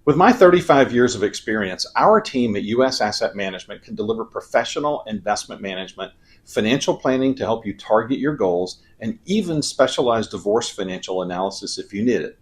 With my 35 years of experience, our team at US Asset Management can deliver professional investment management, financial planning to help you target your goals, and even specialized divorce financial analysis if you need it.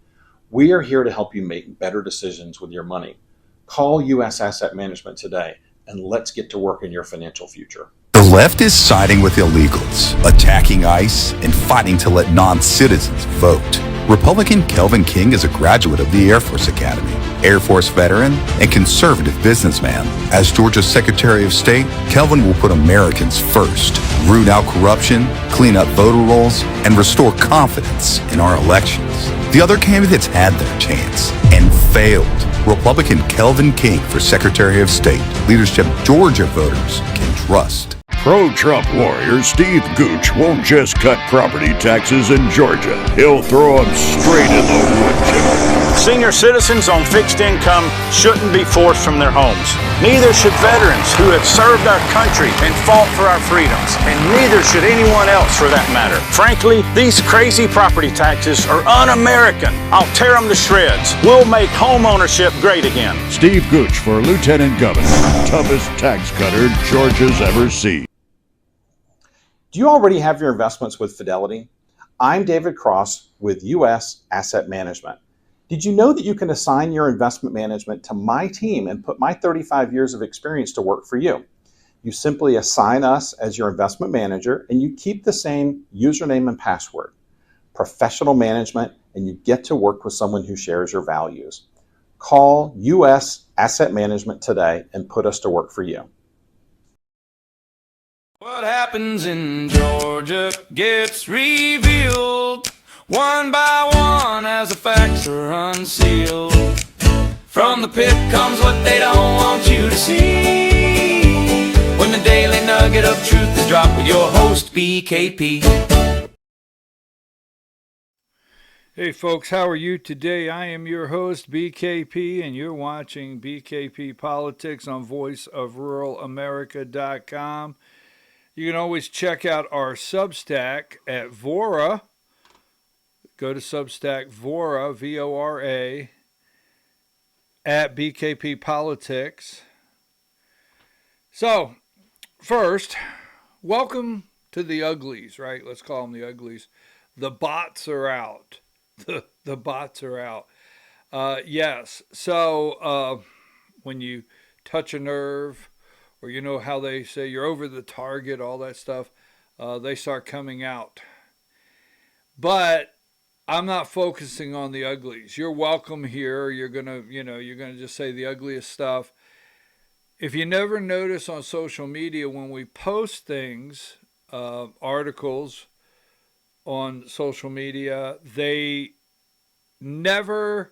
We are here to help you make better decisions with your money. Call US Asset Management today and let's get to work in your financial future. The left is siding with illegals, attacking ICE, and fighting to let non-citizens vote. Republican Kelvin King is a graduate of the Air Force Academy, Air Force veteran, and conservative businessman. As Georgia's Secretary of State, Kelvin will put Americans first, root out corruption, clean up voter rolls, and restore confidence in our elections. The other candidates had their chance and failed. Republican Kelvin King for Secretary of State, leadership Georgia voters can trust. Pro-Trump warrior Steve Gooch won't just cut property taxes in Georgia. He'll throw them straight in the wood chipper. Senior citizens on fixed income shouldn't be forced from their homes. Neither should veterans who have served our country and fought for our freedoms. And neither should anyone else for that matter. Frankly, these crazy property taxes are un-American. I'll tear them to shreds. We'll make home ownership great again. Steve Gooch for Lieutenant Governor. Toughest tax cutter Georgia's ever seen. Do you already have your investments with Fidelity? I'm David Cross with US Asset Management. Did you know that you can assign your investment management to my team and put my 35 years of experience to work for you? You simply assign us as your investment manager and you keep the same username and password. Professional management, and you get to work with someone who shares your values. Call US Asset Management today and put us to work for you. What happens in Georgia gets revealed one by one as the facts are unsealed. From the pit comes what they don't want you to see. When the daily nugget of truth is dropped with your host, BKP. Hey folks, how are you today? I am your host, BKP, and you're watching BKP Politics on voiceofruralamerica.com. You can always check out our Substack at Vora. Go to Substack Vora, V-O-R-A, at BKP Politics. So, first, welcome to the uglies, right? Let's call them the uglies. The bots are out. The bots are out. Yes, so when you touch a nerve, or you know how they say you're over the target, all that stuff, they start coming out. But I'm not focusing on the uglies. You're welcome here. You're gonna just say the ugliest stuff. If you never notice on social media when we post things, articles on social media, they can never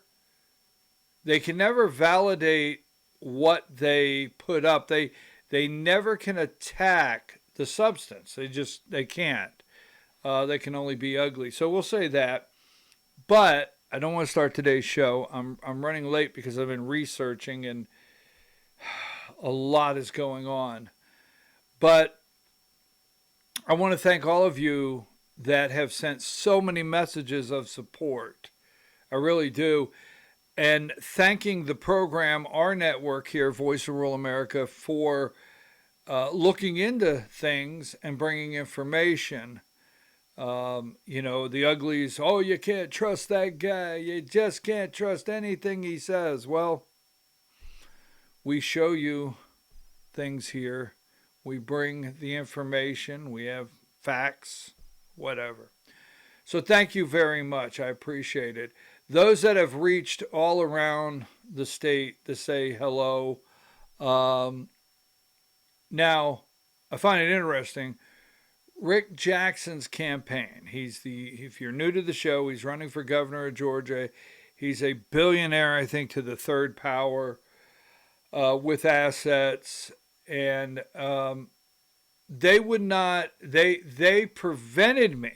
validate what they put up. They never can attack the substance. They can't. They can only be ugly. So we'll say that. But I don't want to start today's show. I'm running late because I've been researching and a lot is going on. But I want to thank all of you that have sent so many messages of support. I really do. And thanking the program, our network here, Voice of Rural America, for looking into things and bringing information. The uglies, oh, you can't trust that guy. You just can't trust anything he says. Well, we show you things here. We bring the information. We have facts, whatever. So thank you very much. I appreciate it. Those that have reached all around the state to say hello. Now, I find it interesting. Rick Jackson's campaign. If you're new to the show, he's running for governor of Georgia. He's a billionaire, I think, to the third power with assets. And they prevented me.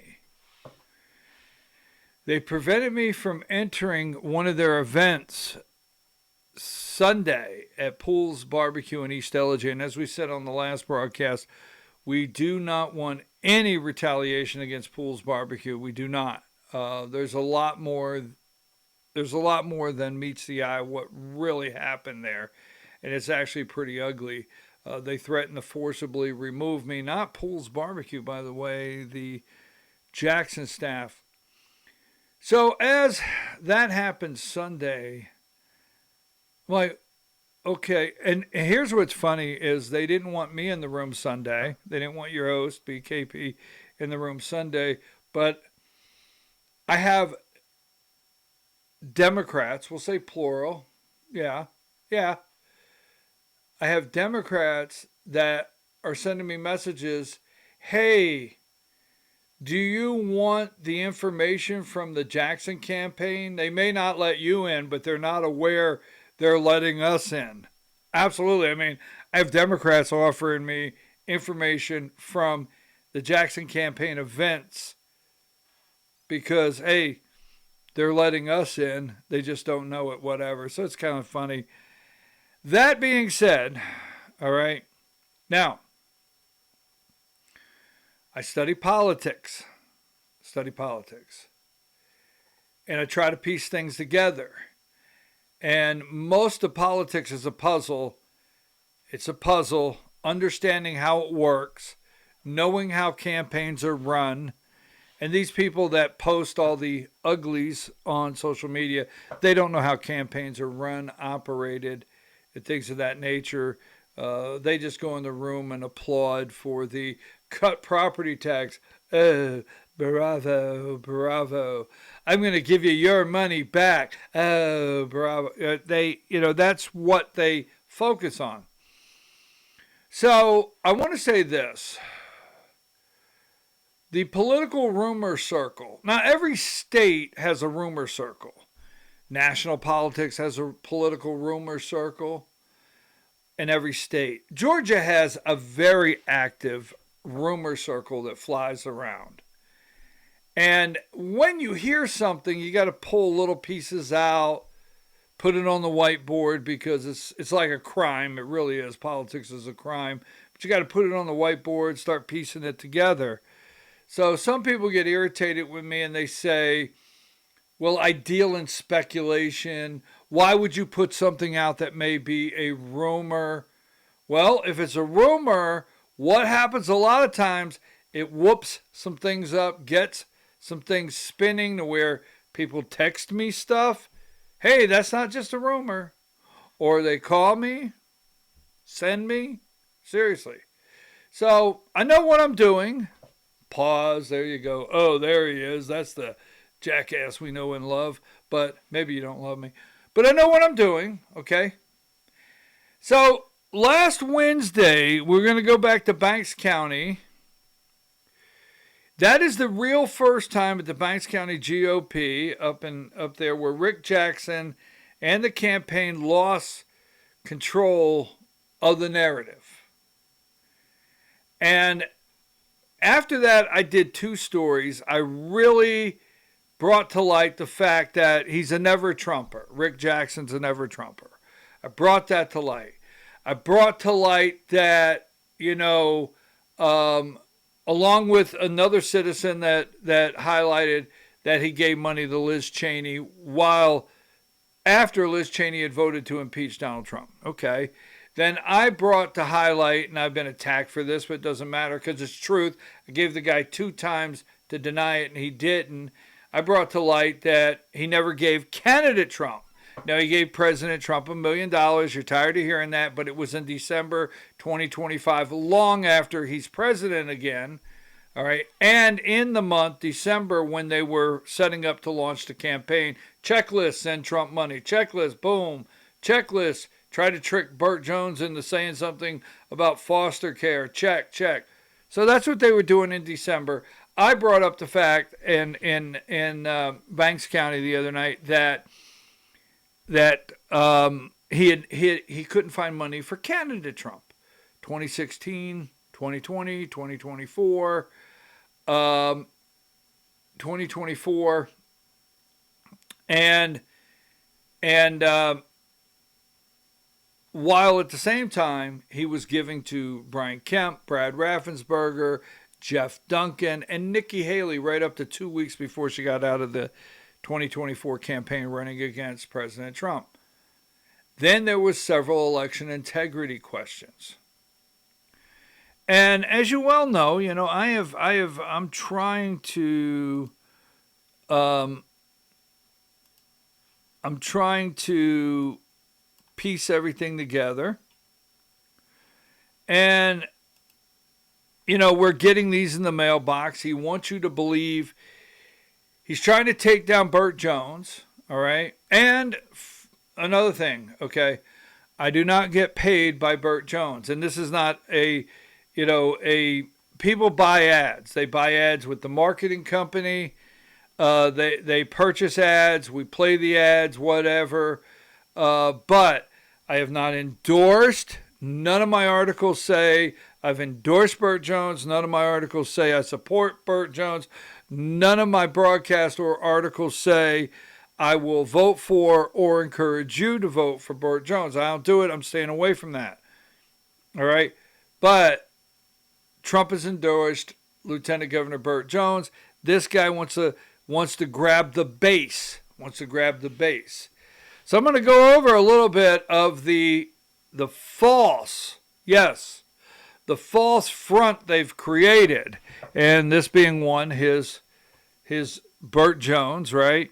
They prevented me from entering one of their events Sunday at Pools Barbecue in East Ellijay. And as we said on the last broadcast, we do not want any retaliation against Pools Barbecue. We do not. There's a lot more there's a lot more than meets the eye what really happened there, and it's actually pretty ugly. They threatened to forcibly remove me, not Poole's Barbecue, by the way, the Jackson staff. So as that happened Sunday, I'm like, okay, and here's what's funny is they didn't want me in the room Sunday. They didn't want your host, BKP, in the room Sunday, but I have Democrats, we'll say plural, yeah, I have Democrats that are sending me messages, hey, do you want the information from the Jackson campaign? They may not let you in, but they're not aware they're letting us in. Absolutely. I mean, I have Democrats offering me information from the Jackson campaign events because, hey, they're letting us in. They just don't know it, whatever. So it's kind of funny. That being said, all right, now, I study politics, and I try to piece things together. And most of politics is a puzzle. It's a puzzle, understanding how it works, knowing how campaigns are run. And these people that post all the uglies on social media, they don't know how campaigns are run, operated, and things of that nature. They just go in the room and applaud for the cut property tax. Oh, bravo, bravo. I'm going to give you your money back. Oh, bravo. That's what they focus on. So I want to say this. The political rumor circle. Now, every state has a rumor circle. National politics has a political rumor circle in every state. Georgia has a very active rumor circle that flies around. And when you hear something, you got to pull little pieces out, put it on the whiteboard because it's like a crime. It really is. Politics is a crime. But you got to put it on the whiteboard, start piecing it together. So some people get irritated with me and they say, well, I deal in speculation. Why would you put something out that may be a rumor? Well, if it's a rumor, what happens a lot of times, it whoops some things up, gets some things spinning to where people text me stuff. Hey, that's not just a rumor. Or they call me, send me. Seriously. So I know what I'm doing. Pause. There you go. Oh, there he is. That's the jackass we know and love. But maybe you don't love me. But I know what I'm doing. Okay. So last Wednesday, we're going to go back to Banks County. That is the real first time at the Banks County GOP up there where Rick Jackson and the campaign lost control of the narrative. And after that, I did two stories. I really brought to light the fact that he's a never Trumper. Rick Jackson's a never Trumper. I brought that to light. I brought to light that, along with another citizen that highlighted that he gave money to Liz Cheney while after Liz Cheney had voted to impeach Donald Trump. Okay. Then I brought to highlight, and I've been attacked for this, but it doesn't matter because it's truth. I gave the guy 2 times to deny it, and he didn't. I brought to light that he never gave candidate Trump. Now, he gave President Trump $1 million. You're tired of hearing that, but it was in December 2025, long after he's president again. All right. And in the month, December, when they were setting up to launch the campaign, checklist, send Trump money. Checklist, boom. Checklist, try to trick Burt Jones into saying something about foster care. Check, check. So that's what they were doing in December. I brought up the fact in Banks County the other night that he couldn't find money for candidate Trump. 2016, 2020, 2024, 2024, and while at the same time he was giving to Brian Kemp, Brad Raffensperger, Jeff Duncan, and Nikki Haley right up to 2 weeks before she got out of the 2024 campaign running against President Trump. Then there was several election integrity questions. And as you well know, I'm trying to piece everything together. And, we're getting these in the mailbox. He wants you to believe he's trying to take down Burt Jones. All right. And another thing. Okay. I do not get paid by Burt Jones. And this is not people buy ads. They buy ads with the marketing company. They purchase ads. We play the ads, whatever. But I have not endorsed. None of my articles say I've endorsed Burt Jones. None of my articles say I support Burt Jones. None of my broadcasts or articles say I will vote for or encourage you to vote for Burt Jones. I don't do it. I'm staying away from that. All right. But Trump has endorsed Lieutenant Governor Burt Jones. This guy wants to grab the base. So I'm going to go over a little bit of the false front they've created, and this being one, his Burt Jones, right?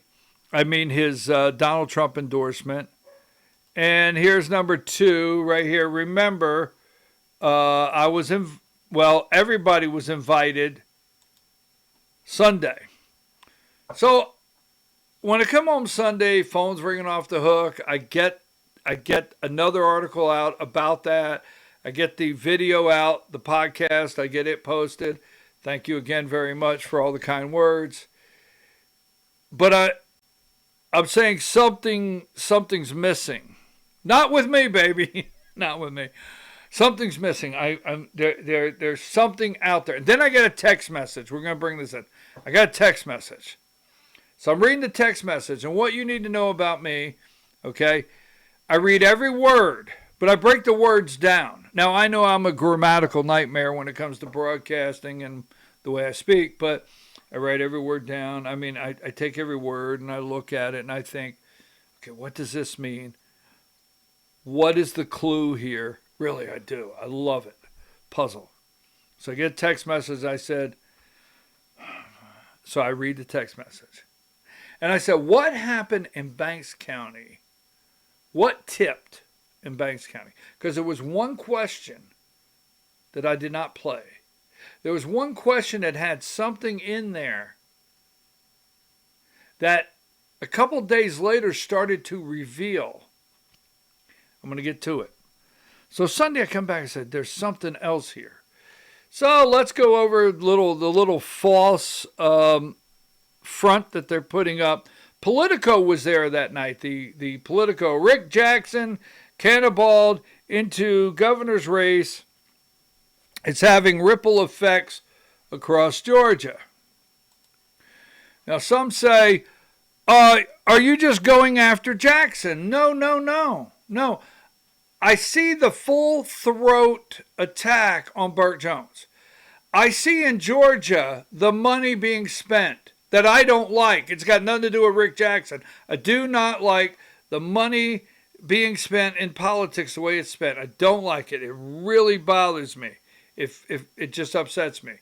I mean his Donald Trump endorsement. And here's number 2 right here. Remember, everybody was invited Sunday. So when I come home Sunday, phone's ringing off the hook. I get another article out about that. I get the video out, the podcast. I get it posted. Thank you again very much for all the kind words. But I'm saying something's missing. Not with me, baby. Not with me. Something's missing. There's something out there. And then I get a text message. We're going to bring this in. I got a text message. So I'm reading the text message. And what you need to know about me, okay, I read every word, but I break the words down. Now, I know I'm a grammatical nightmare when it comes to broadcasting and the way I speak, but I write every word down. I mean, I take every word and I look at it and I think, okay, what does this mean? What is the clue here? Really, I do. I love it. Puzzle. So I get a text message. So I read the text message. And I said, what happened in Banks County? What tipped in Banks County? Because there was one question that I did not play. There was one question that had something in there that a couple days later started to reveal. I'm going to get to it. So Sunday I come back and said, there's something else here. So let's go over the little false front that they're putting up. Politico was there that night. The Politico, Rick Jackson cannonballed into governor's race. It's having ripple effects across Georgia. Now some say, are you just going after Jackson? No. I see the full throat attack on Burt Jones. I see in Georgia the money being spent that I don't like. It's got nothing to do with Rick Jackson. I do not like the money being spent in politics the way it's spent. I don't like it. It really bothers me. If it just upsets me.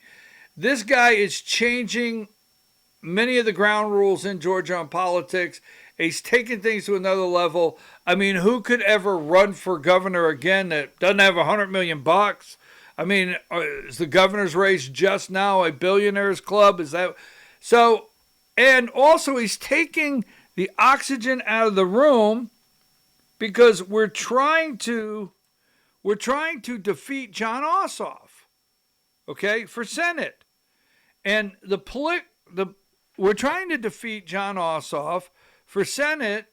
This guy is changing many of the ground rules in Georgia on politics. He's taking things to another level. I mean, who could ever run for governor again that doesn't have $100 million? I mean, is the governor's race just now a billionaire's club? Is that so? And also, he's taking the oxygen out of the room because we're trying to defeat John Ossoff, okay, for Senate, and we're trying to defeat John Ossoff for Senate,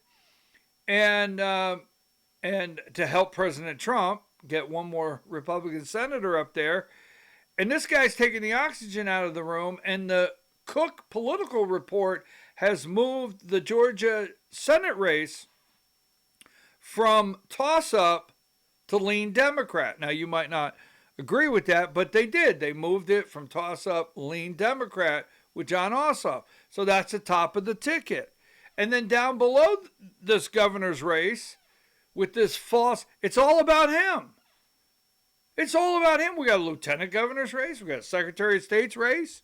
and to help President Trump get one more Republican senator up there. And this guy's taking the oxygen out of the room, and the Cook Political Report has moved the Georgia Senate race from toss-up to lean Democrat. Now, you might not agree with that, but they did. They moved it from toss-up, lean Democrat with John Ossoff. So that's the top of the ticket. And then down below this governor's race with this false, it's all about him. It's all about him. We got a lieutenant governor's race. We got a secretary of state's race.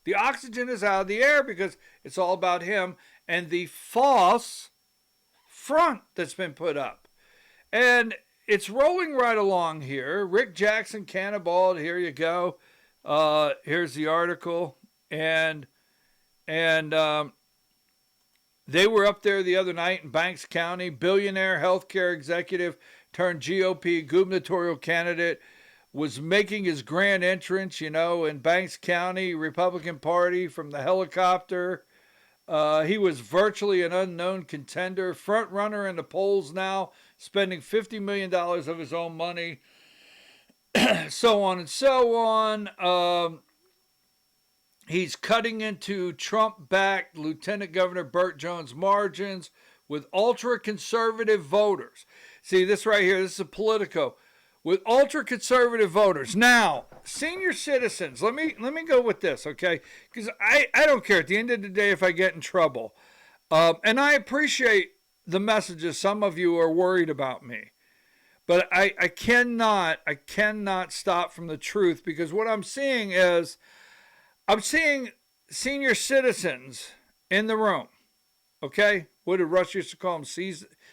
The oxygen is out of the air because it's all about him and the false front that's been put up. And it's rolling right along here. Rick Jackson cannonballed. Here you go. Here's the article. And they were up there the other night in Banks County. Billionaire healthcare executive turned GOP gubernatorial candidate was making his grand entrance, in Banks County, Republican Party from the helicopter. He was virtually an unknown contender, front runner in the polls now, spending $50 million of his own money, so on and so on. He's cutting into Trump-backed Lieutenant Governor Burt Jones' margins with ultra-conservative voters. See, this right here, this is a Politico. With ultra-conservative voters. Now, senior citizens, let me go with this, okay? Because I don't care at the end of the day if I get in trouble. And I appreciate the messages. Some of you are worried about me. But I cannot stop from the truth, because what I'm seeing is, I'm seeing senior citizens in the room, okay? What did Rush used to call them?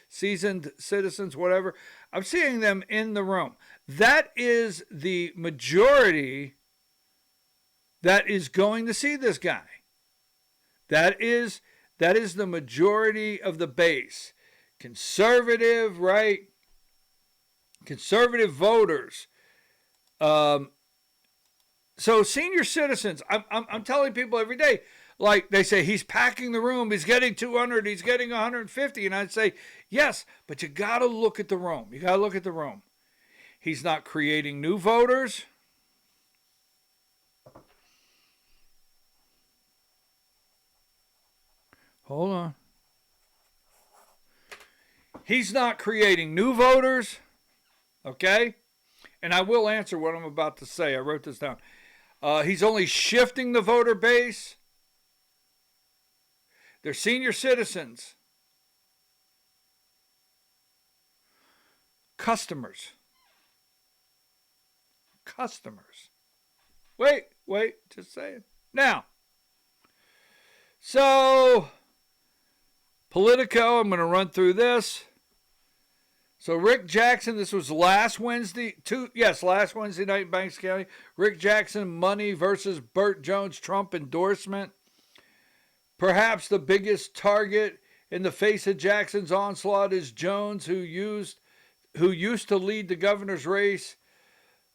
Seasoned citizens, whatever. I'm seeing them in the room. That is the majority that is going to see this guy. That is the majority of the base. Conservative, right? Conservative voters. So senior citizens, I'm telling people every day, like they say, he's packing the room, he's getting 200, he's getting 150. And I'd say, yes, but you got to look at the room. You got to look at the room. He's not creating new voters. Hold on. He's not creating new voters. Okay? And I will answer what I'm about to say. I wrote this down. He's only shifting the voter base. They're senior citizens. Customers. Wait, just saying. Now, so, Politico, I'm going to run through this. So Rick Jackson, this was last Wednesday night in Banks County. Rick Jackson, money versus Burt Jones Trump endorsement. Perhaps the biggest target in the face of Jackson's onslaught is Jones, who used to lead the governor's race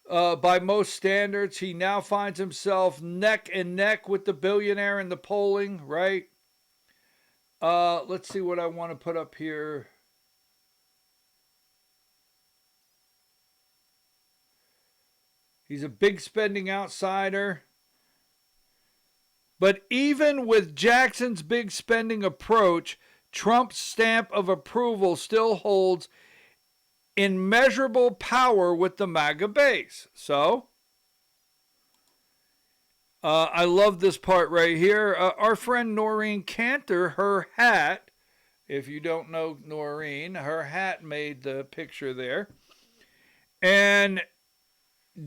by most standards. He now finds himself neck and neck with the billionaire in the polling, right? Let's see what I want to put up here. He's a big spending outsider. But even with Jackson's big spending approach, Trump's stamp of approval still holds immeasurable power with the MAGA base. So, I love this part right here. Our friend Noreen Cantor, her hat, if you don't know Noreen, her hat made the picture there. And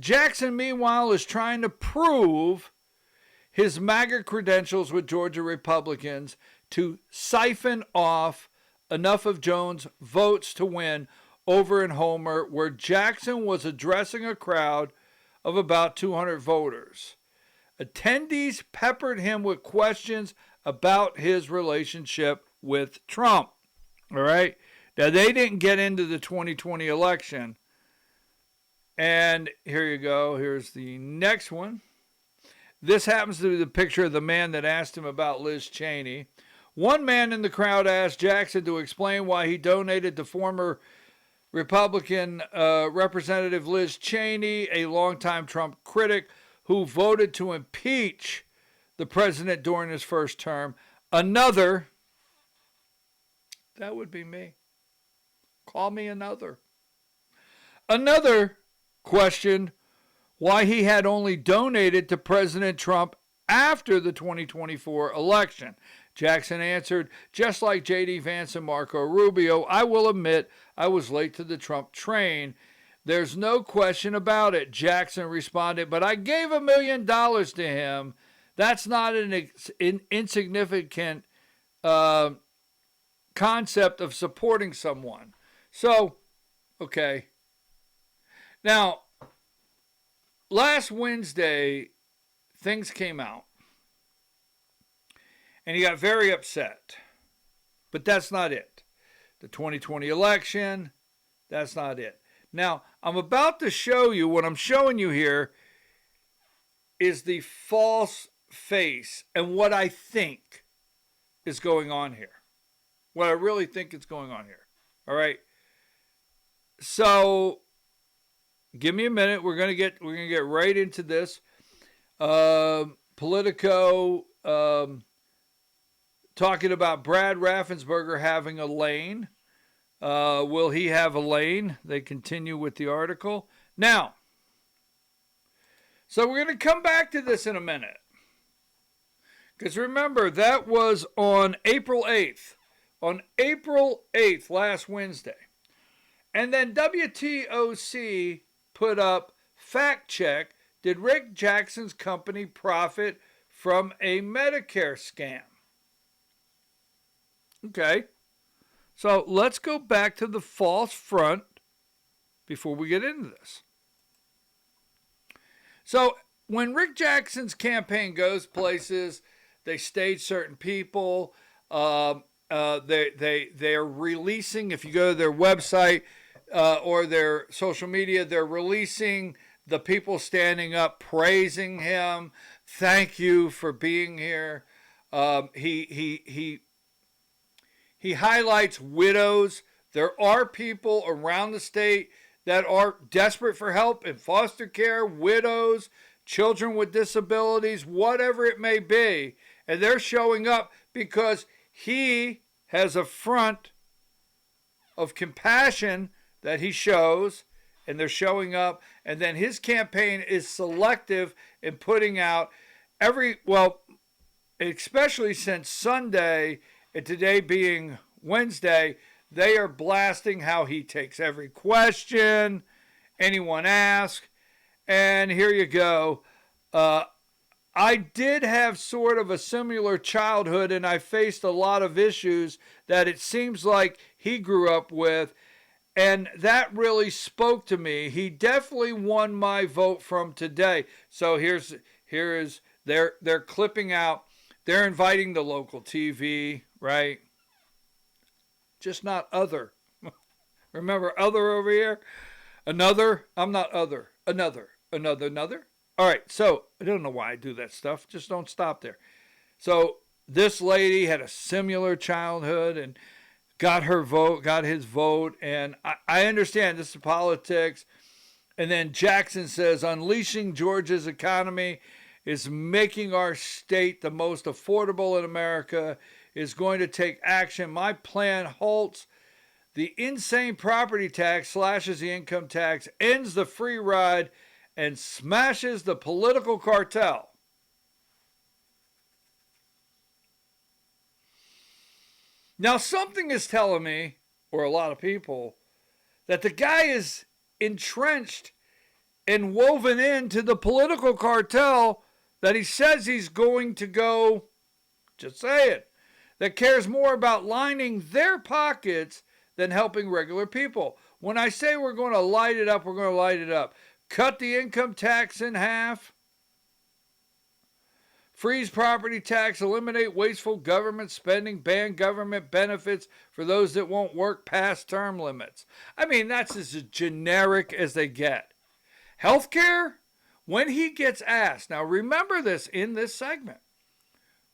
Jackson, meanwhile, is trying to prove his MAGA credentials with Georgia Republicans to siphon off enough of Jones' votes to win over in Homer, where Jackson was addressing a crowd of about 200 voters. Attendees peppered him with questions about his relationship with Trump. All right? Now, they didn't get into the 2020 election. And here you go. Here's the next one. This happens to be the picture of the man that asked him about Liz Cheney. One man in the crowd asked Jackson to explain why he donated to former Republican Representative Liz Cheney, a longtime Trump critic who voted to impeach the president during his first term. Another, that would be me. Call me another. Another questioned why he had only donated to President Trump after the 2024 election. Jackson answered, just like J.D. Vance and Marco Rubio, I will admit I was late to the Trump train. There's no question about it, Jackson responded, but I gave $1 million to him. That's not an insignificant concept of supporting someone. So, okay. Now, last Wednesday, things came out. And he got very upset. But that's not it. The 2020 election, that's not it. Now, I'm about to show you, what I'm showing you here is the false face and what I think is going on here. What I really think is going on here. All right? So, give me a minute. We're gonna get right into this. Politico talking about Brad Raffensperger having a lane. Will he have a lane? They continue with the article. Now, so we're going to come back to this in a minute. Because remember, that was on April 8th. On April 8th, last Wednesday. And then WTOC put up fact check. Did Rick Jackson's company profit from a Medicare scam? Okay. So let's go back to the false front before we get into this. So when Rick Jackson's campaign goes places, they stage certain people. They are releasing, if you go to their website or their social media, they're releasing the people standing up, praising him. Thank you for being here. He highlights widows. There are people around the state that are desperate for help in foster care, widows, children with disabilities, whatever it may be. And they're showing up because he has a front of compassion that he shows, and they're showing up. And then his campaign is selective in putting out especially since Sunday, and today being Wednesday, they are blasting how he takes every question anyone asks. And here you go. I did have sort of a similar childhood, and I faced a lot of issues that it seems like he grew up with. And that really spoke to me. He definitely won my vote from today. So they're clipping out. They're inviting the local TV, right? Just not other. Remember other over here? Another? I'm not other. Another. All right, so I don't know why I do that stuff. Just don't stop there. So this lady had a similar childhood and got his vote. And I understand this is politics. And then Jackson says, unleashing Georgia's economy is making our state the most affordable in America, is going to take action. My plan halts the insane property tax, slashes the income tax, ends the free ride, and smashes the political cartel. Now, something is telling me, or a lot of people, that the guy is entrenched and woven into the political cartel that he says he's going to go, just say it, that cares more about lining their pockets than helping regular people. When I say we're going to light it up, we're going to light it up. Cut the income tax in half. Freeze property tax, eliminate wasteful government spending, ban government benefits for those that won't work past term limits. I mean, that's as generic as they get. Healthcare, when he gets asked, now remember this in this segment,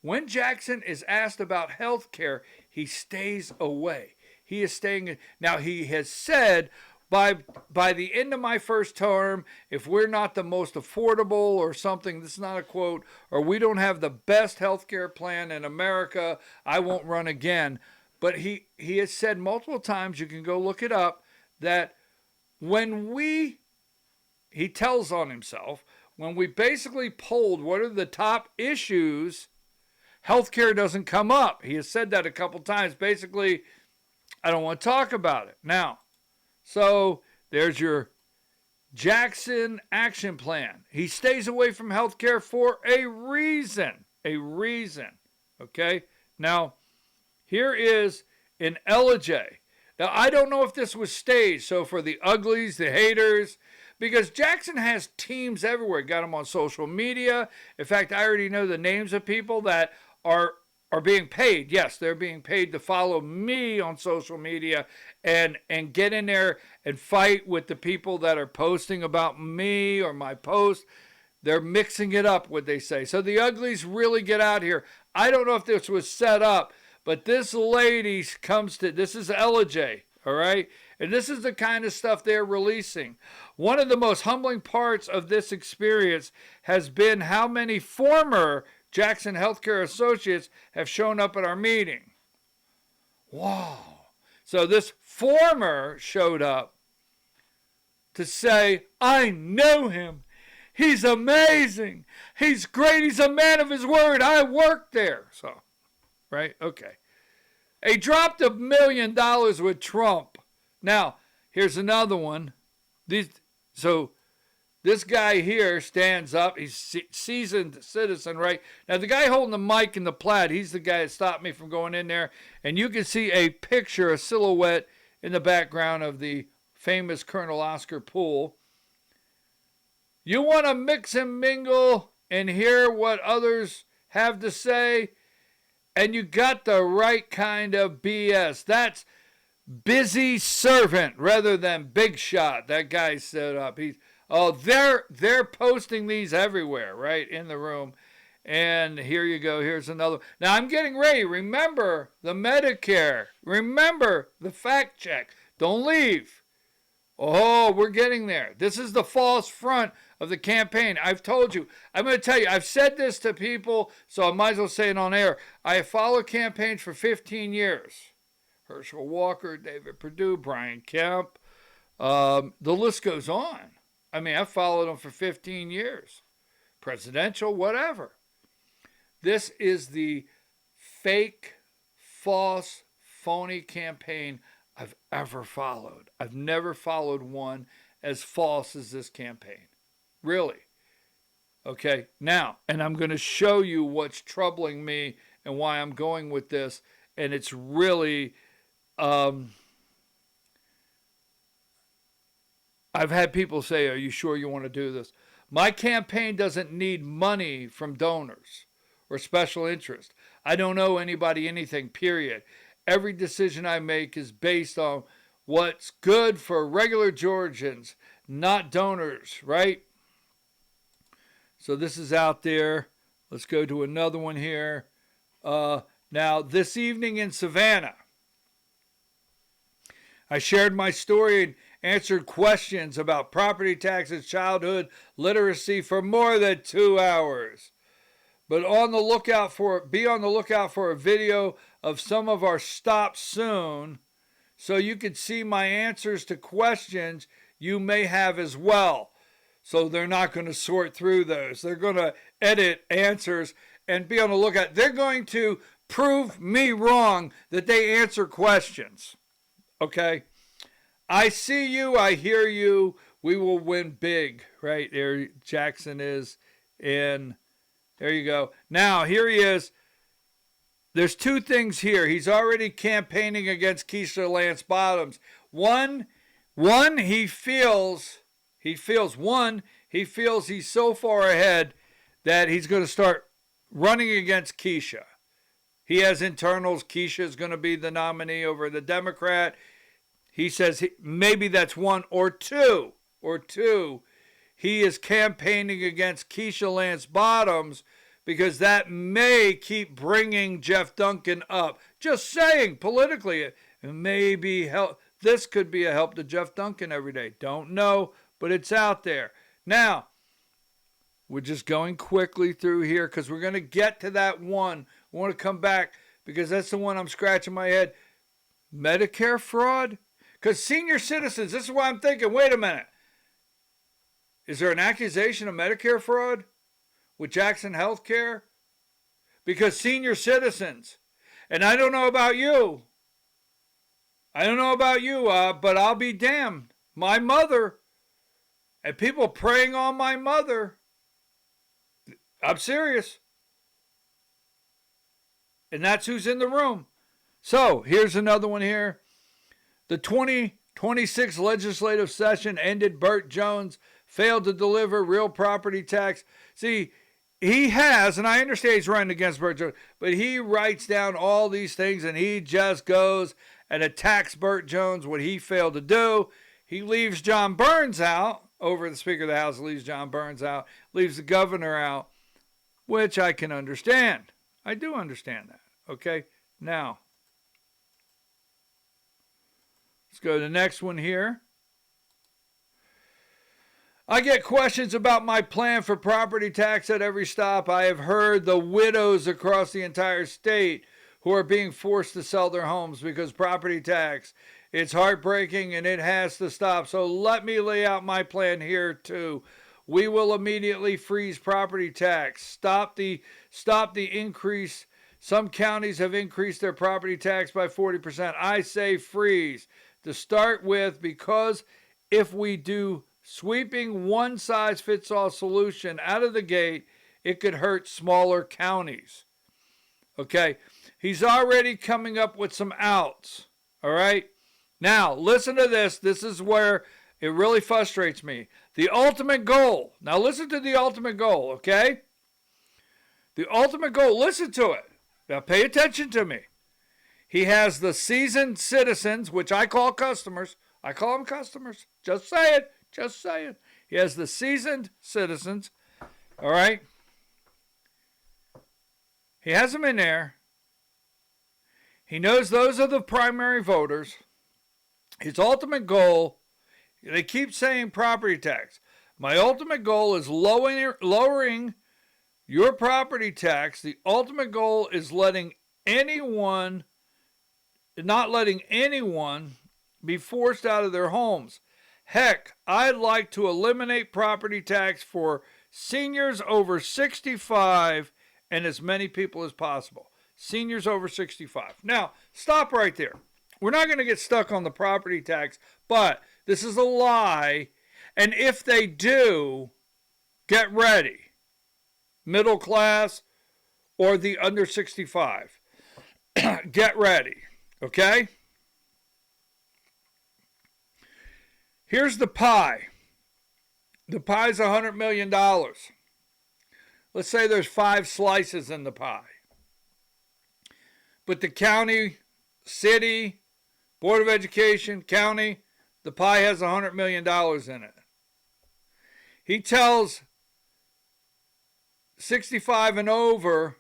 when Jackson is asked about healthcare, he stays away. He is staying. Now, he has said, by the end of my first term, if we're not the most affordable or something, this is not a quote, or we don't have the best healthcare plan in America, I won't run again. But he has said multiple times, you can go look it up, that he tells on himself, when we basically polled what are the top issues, healthcare doesn't come up. He has said that a couple times. Basically, I don't want to talk about it. Now, so there's your Jackson action plan. He stays away from healthcare for a reason. A reason. Okay? Now, here is an Elijah. Now, I don't know if this was staged. So for the uglies, the haters, because Jackson has teams everywhere. Got them on social media. In fact, I already know the names of people that are being paid. Yes, they're being paid to follow me on social media and get in there and fight with the people that are posting about me or my post. They're mixing it up, what they say. So the uglies really get out here. I don't know if this was set up, but this lady comes to, this is Elijah, all right? And this is the kind of stuff they're releasing. One of the most humbling parts of this experience has been how many former Jackson Healthcare associates have shown up at our meeting. Wow. So this former showed up to say, I know him. He's amazing. He's great. He's a man of his word. I worked there. So, right? Okay. He dropped $1 million with Trump. Now, here's another one. So this guy here stands up. He's a seasoned citizen, right? Now, the guy holding the mic in the plaid, he's the guy that stopped me from going in there. And you can see a picture, a silhouette in the background of the famous Colonel Oscar Poole. You want to mix and mingle and hear what others have to say, and you got the right kind of BS. That's busy servant rather than big shot. That guy set up. They're posting these everywhere, right, in the room. And here you go. Here's another. Now I'm getting ready. Remember the Medicare. Remember the fact check. Don't leave. Oh, we're getting there. This is the false front of the campaign. I've told you. I'm going to tell you. I've said this to people, so I might as well say it on air. I have followed campaigns for 15 years. Herschel Walker, David Perdue, Brian Kemp. The list goes on. I mean, I've followed them for 15 years. Presidential, whatever. This is the fake, false, phony campaign I've ever followed. I've never followed one as false as this campaign. Really. Okay, now, and I'm going to show you what's troubling me and why I'm going with this. And it's really, I've had people say, are you sure you want to do this? My campaign doesn't need money from donors or special interest. I don't owe anybody anything, period. Every decision I make is based on what's good for regular Georgians, not donors, right? So this is out there. Let's go to another one here. Now, this evening in Savannah, I shared my story and answered questions about property taxes, childhood literacy for more than 2 hours. But be on the lookout for a video of some of our stops soon, so you can see my answers to questions you may have as well. So they're not going to sort through those. They're going to edit answers and be on the lookout. They're going to prove me wrong that they answer questions. Okay? I see you. I hear you. We will win big. Right there, Jackson is in. There you go. Now, here he is. There's two things here. He's already campaigning against Keisha Lance Bottoms. One, he feels he's so far ahead that he's going to start running against Keisha. He has internals. Keisha is going to be the nominee over the Democrat. He says maybe that's one or two. He is campaigning against Keisha Lance Bottoms because that may keep bringing Jeff Duncan up. Just saying, politically, it may be help. This could be a help to Jeff Duncan every day. Don't know, but it's out there. Now, we're just going quickly through here because we're going to get to that one. I want to come back because that's the one I'm scratching my head. Medicare fraud? Because senior citizens, this is why I'm thinking, wait a minute. Is there an accusation of Medicare fraud with Jackson Healthcare? because senior citizens, and I don't know about you, but I'll be damned. My mother, and people preying on my mother, I'm serious. And that's who's in the room. So here's another one here. The 2026 legislative session ended. Burt Jones failed to deliver real property tax. See, he has, and I understand he's running against Burt Jones, but he writes down all these things and he just goes and attacks Burt Jones, what he failed to do. He leaves John Burns out, over the Speaker of the House leaves John Burns out, leaves the governor out, which I can understand. I do understand that. Okay, now, let's go to the next one here. I get questions about my plan for property tax at every stop. I have heard the widows across the entire state who are being forced to sell their homes because property tax. It's heartbreaking and it has to stop. So let me lay out my plan here too. We will immediately freeze property tax. Stop the increase. Some counties have increased their property tax by 40%. I say freeze to start with, because if we do sweeping one-size-fits-all solution out of the gate, it could hurt smaller counties. Okay, he's already coming up with some outs, all right? Now, listen to this. This is where it really frustrates me. The ultimate goal. Now, listen to the ultimate goal, okay? The ultimate goal, listen to it. Now, pay attention to me. He has the seasoned citizens, which I call customers. I call them customers. Just say it. Just say it. He has the seasoned citizens, all right? He has them in there. He knows those are the primary voters. His ultimate goal, they keep saying property tax. My ultimate goal is lowering your property tax. The ultimate goal is not letting anyone be forced out of their homes. Heck, I'd like to eliminate property tax for seniors over 65 and as many people as possible. Seniors over 65. Now, stop right there. We're not going to get stuck on the property tax, but this is a lie. And if they do, get ready. Middle class or the under 65. Get ready. Okay? Here's the pie. The pie's $100 million. Let's say there's 5 slices in the pie. But the county, city, Board of Education, county, the pie has $100 million in it. He tells 65 and over,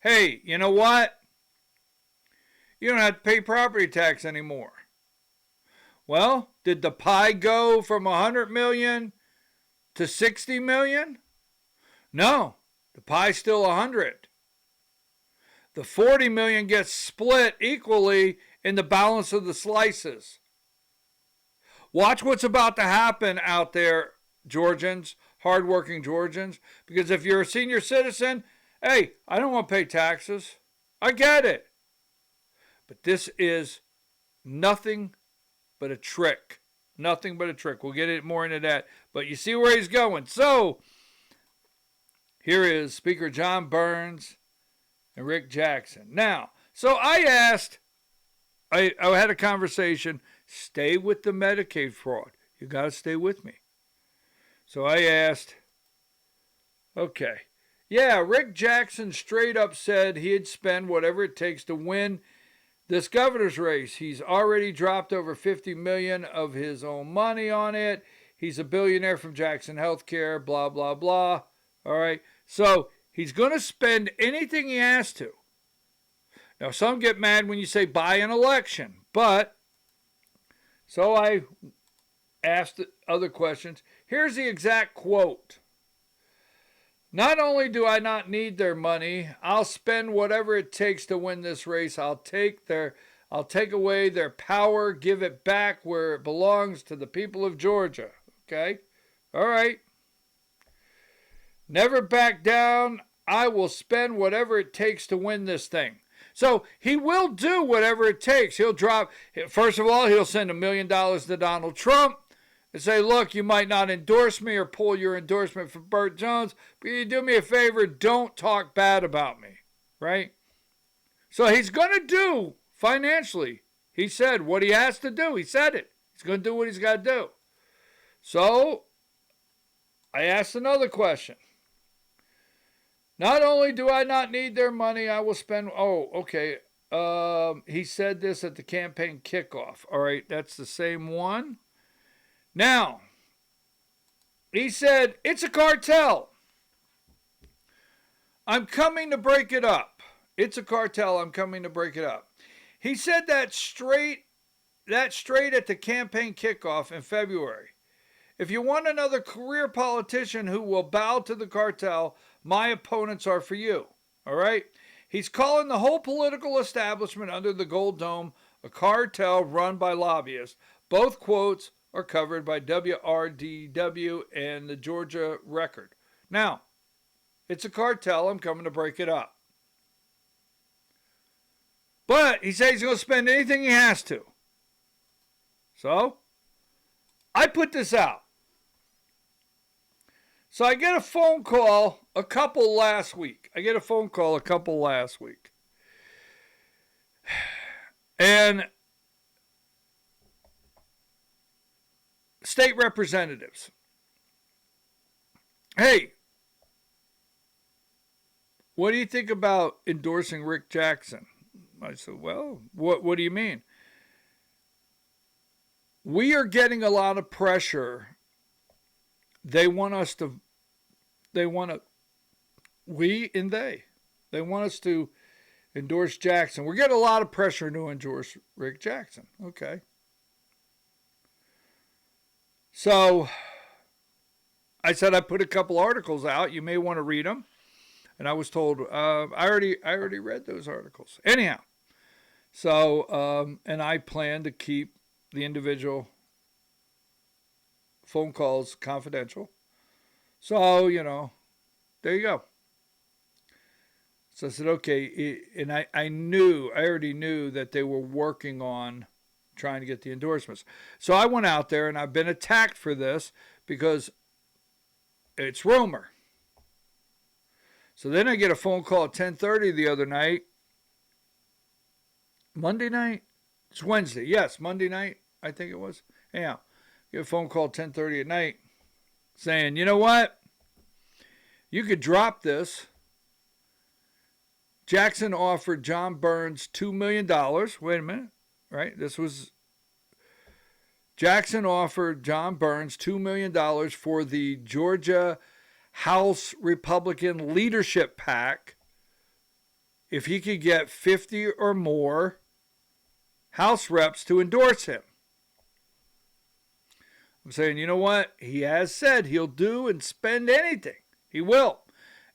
hey, you know what? You don't have to pay property tax anymore. Well, did the pie go from 100 million to 60 million? No, the pie's still 100. The 40 million gets split equally in the balance of the slices. Watch what's about to happen out there, Georgians, hardworking Georgians, because if you're a senior citizen, hey, I don't want to pay taxes. I get it. But this is nothing but a trick. Nothing but a trick. We'll get it more into that. But you see where he's going. So, here is Speaker John Burns and Rick Jackson. Now, so I had a conversation, stay with the Medicaid fraud. You got to stay with me. So I asked, okay, yeah, Rick Jackson straight up said he'd spend whatever it takes to win this governor's race. He's already dropped over $50 million of his own money on it. He's a billionaire from Jackson Healthcare, blah, blah, blah. All right. So he's going to spend anything he has to. Now, some get mad when you say buy an election, but so I asked other questions. Here's the exact quote. Not only do I not need their money, I'll spend whatever it takes to win this race. I'll take away their power, give it back where it belongs to the people of Georgia. Okay? All right. Never back down. I will spend whatever it takes to win this thing. So he will do whatever it takes. He'll drop, first of all, he'll send $1 million to Donald Trump and say, look, you might not endorse me or pull your endorsement for Burt Jones, but you do me a favor, don't talk bad about me, right? So he's going to do financially. He said what he has to do. He said it. He's going to do what he's got to do. So I asked another question. Not only do I not need their money, I will spend, he said this at the campaign kickoff. All right, that's the same one. Now, he said, it's a cartel. I'm coming to break it up. It's a cartel. I'm coming to break it up. He said that straight at the campaign kickoff in February. If you want another career politician who will bow to the cartel, my opponents are for you. All right? He's calling the whole political establishment under the Gold Dome a cartel run by lobbyists. Both quotes are covered by WRDW and the Georgia Record. Now, it's a cartel. I'm coming to break it up. But he says he's going to spend anything he has to. So, I put this out. So I get a phone call a couple last week. And state representatives. Hey, what do you think about endorsing Rick Jackson? I said, well, what do you mean? We are getting a lot of pressure. They want us to endorse Jackson. We're getting a lot of pressure to endorse Rick Jackson. Okay. So I said I put a couple articles out. You may want to read them. And I was told, I already read those articles. Anyhow, so, and I plan to keep the individual phone calls confidential. So, there you go. So I said, okay. And I already knew that they were working on trying to get the endorsements. So I went out there and I've been attacked for this because it's rumor. So then I get a phone call at 10:30 the other night. Monday night? It's Wednesday. Yes, Monday night, I think it was. Yeah. Get a phone call at 10:30 at night saying, you know what? You could drop this. Jackson offered John Burns $2 million. Wait a minute. Right? Jackson offered John Burns $2 million for the Georgia House Republican Leadership PAC if he could get 50 or more House reps to endorse him. I'm saying, you know what? He has said he'll do and spend anything. He will.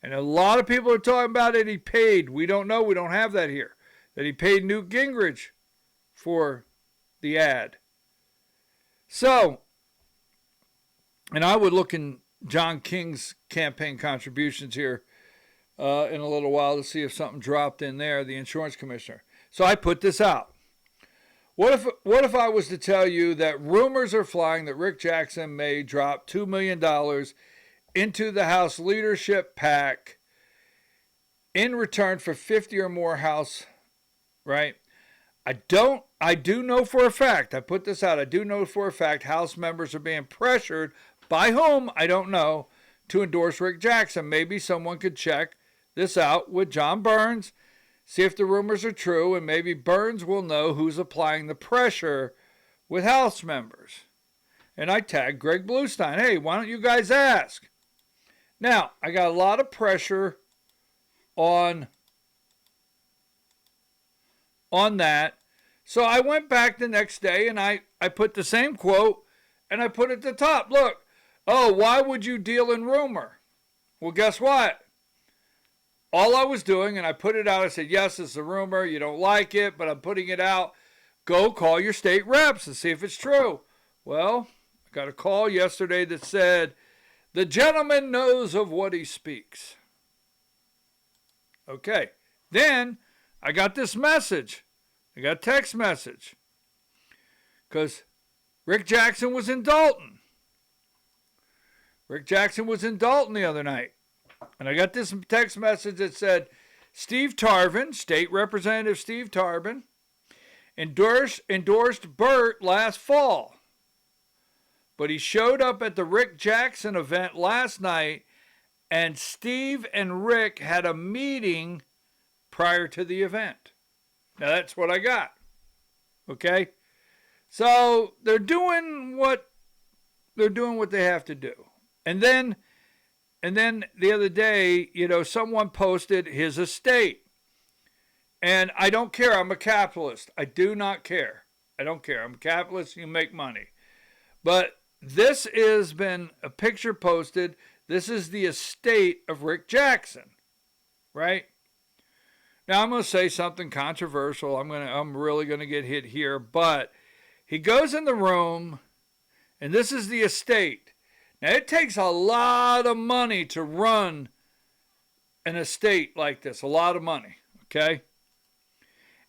And a lot of people are talking about it. He paid. We don't know. We don't have that here. That he paid Newt Gingrich for the ad. So, and I would look in John King's campaign contributions here in a little while to see if something dropped in there, the insurance commissioner. So I put this out. What if I was to tell you that rumors are flying that Rick Jackson may drop $2 million into the House Leadership PAC in return for 50 or more House, right? I do know for a fact, I put this out, I do know for a fact House members are being pressured, by whom, I don't know, to endorse Rick Jackson. Maybe someone could check this out with John Burns, see if the rumors are true, and maybe Burns will know who's applying the pressure with House members. And I tagged Greg Bluestein. Hey, why don't you guys ask? Now, I got a lot of pressure on that. So I went back the next day and I put the same quote and I put at the top, look, why would you deal in rumor? Well, guess what? All I was doing, and I put it out, I said, yes, it's a rumor. You don't like it, but I'm putting it out. Go call your state reps and see if it's true. Well, I got a call yesterday that said, the gentleman knows of what he speaks. Okay. Then I got this message. I got a text message. Because Rick Jackson was in Dalton. Rick Jackson was in Dalton the other night. And I got this text message that said, Steve Tarvin, State Representative Steve Tarvin, endorsed Burt last fall. But he showed up at the Rick Jackson event last night, and Steve and Rick had a meeting prior to the event. Now that's what I got. Okay? So they're doing what they have to do. And then the other day, someone posted his estate. And I don't care. I'm a capitalist. I do not care. I don't care. I'm a capitalist. You make money. But this has been a picture posted. This is the estate of Rick Jackson, right? Now I'm going to say something controversial. I'm really going to get hit here, but he goes in the room, and this is the estate. Now it takes a lot of money to run an estate like this, a lot of money, okay?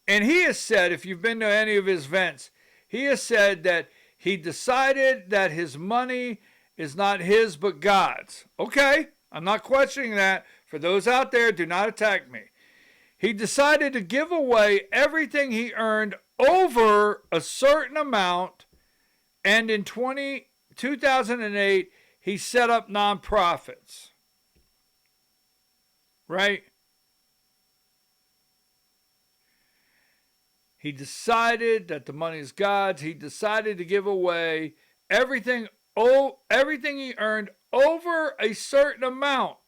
And he has said, if you've been to any of his events, he has said that he decided that his money is not his but God's. Okay, I'm not questioning that. For those out there, do not attack me. He decided to give away everything he earned over a certain amount, and in 2008, he set up nonprofits. Right? He decided that the money is God's. He decided to give away everything he earned over a certain amount.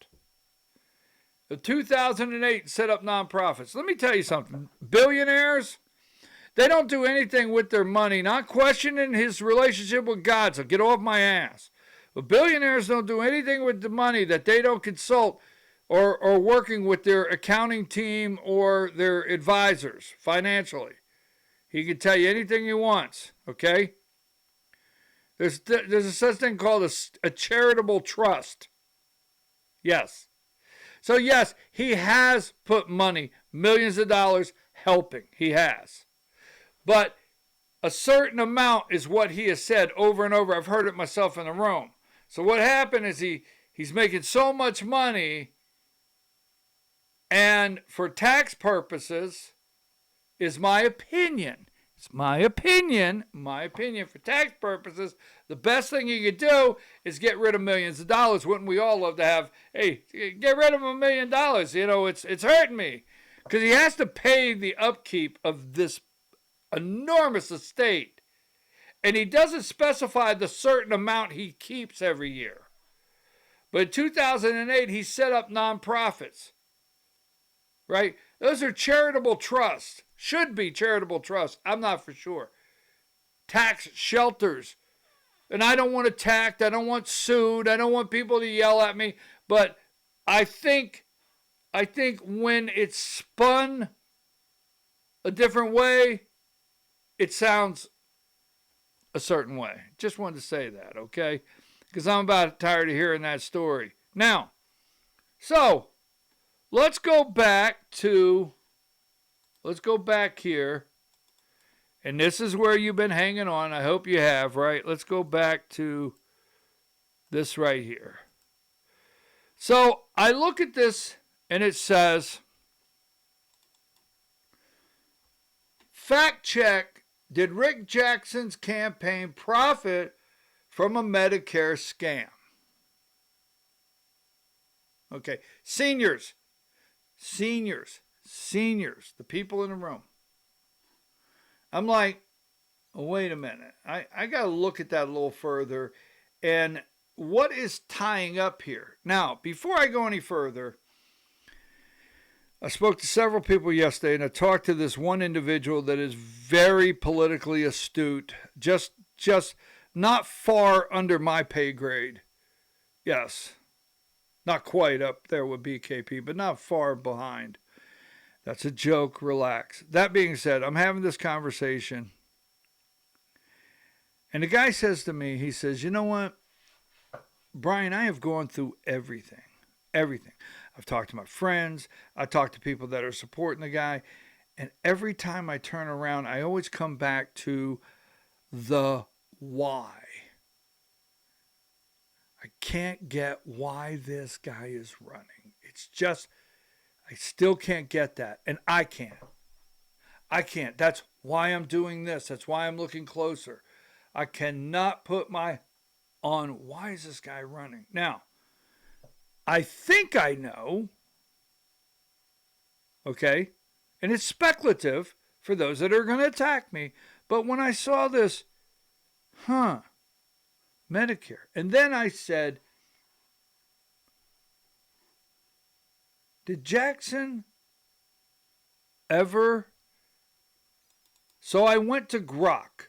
In 2008, set up nonprofits. Let me tell you something. Billionaires, they don't do anything with their money. Not questioning his relationship with God, so get off my ass. But billionaires don't do anything with the money that they don't consult or working with their accounting team or their advisors financially. He can tell you anything he wants, okay? There's a such thing called a charitable trust. Yes. So yes, he has put money, millions of dollars, helping. He has. But a certain amount is what he has said over and over. I've heard it myself in the room. So what happened is he's making so much money, and for tax purposes, is my opinion. It's my opinion, for tax purposes, the best thing you could do is get rid of millions of dollars. Wouldn't we all love to have, hey, get rid of $1 million? It's hurting me. Because he has to pay the upkeep of this enormous estate. And he doesn't specify the certain amount he keeps every year. But in 2008, he set up nonprofits. Right? Those are charitable trusts. Should be charitable trusts. I'm not for sure. Tax shelters. And I don't want attacked. I don't want sued. I don't want people to yell at me. But I think when it's spun a different way, it sounds a certain way. Just wanted to say that, okay? Because I'm about tired of hearing that story. Now, so let's go back here. And this is where you've been hanging on. I hope you have, right? Let's go back to this right here. So I look at this and it says, fact check, did Rick Jackson's campaign profit from a Medicare scam? Okay, seniors, the people in the room. I'm like, oh, wait a minute. I got to look at that a little further. And what is tying up here? Now, before I go any further, I spoke to several people yesterday, and I talked to this one individual that is very politically astute, just not far under my pay grade. Yes, not quite up there with BKP, but not far behind. That's a joke. Relax. That being said, I'm having this conversation. And the guy says to me, he says, you know what, Brian, I have gone through everything. I've talked to my friends. I talked to people that are supporting the guy. And every time I turn around, I always come back to the why. I can't get why this guy is running. It's just, I still can't get that. And I can't. That's why I'm doing this. That's why I'm looking closer. I cannot put my on why is this guy running. Now, I think I know. Okay? And it's speculative for those that are going to attack me. But when I saw this, Medicare. And then I said, did Jackson ever? So I went to Grok.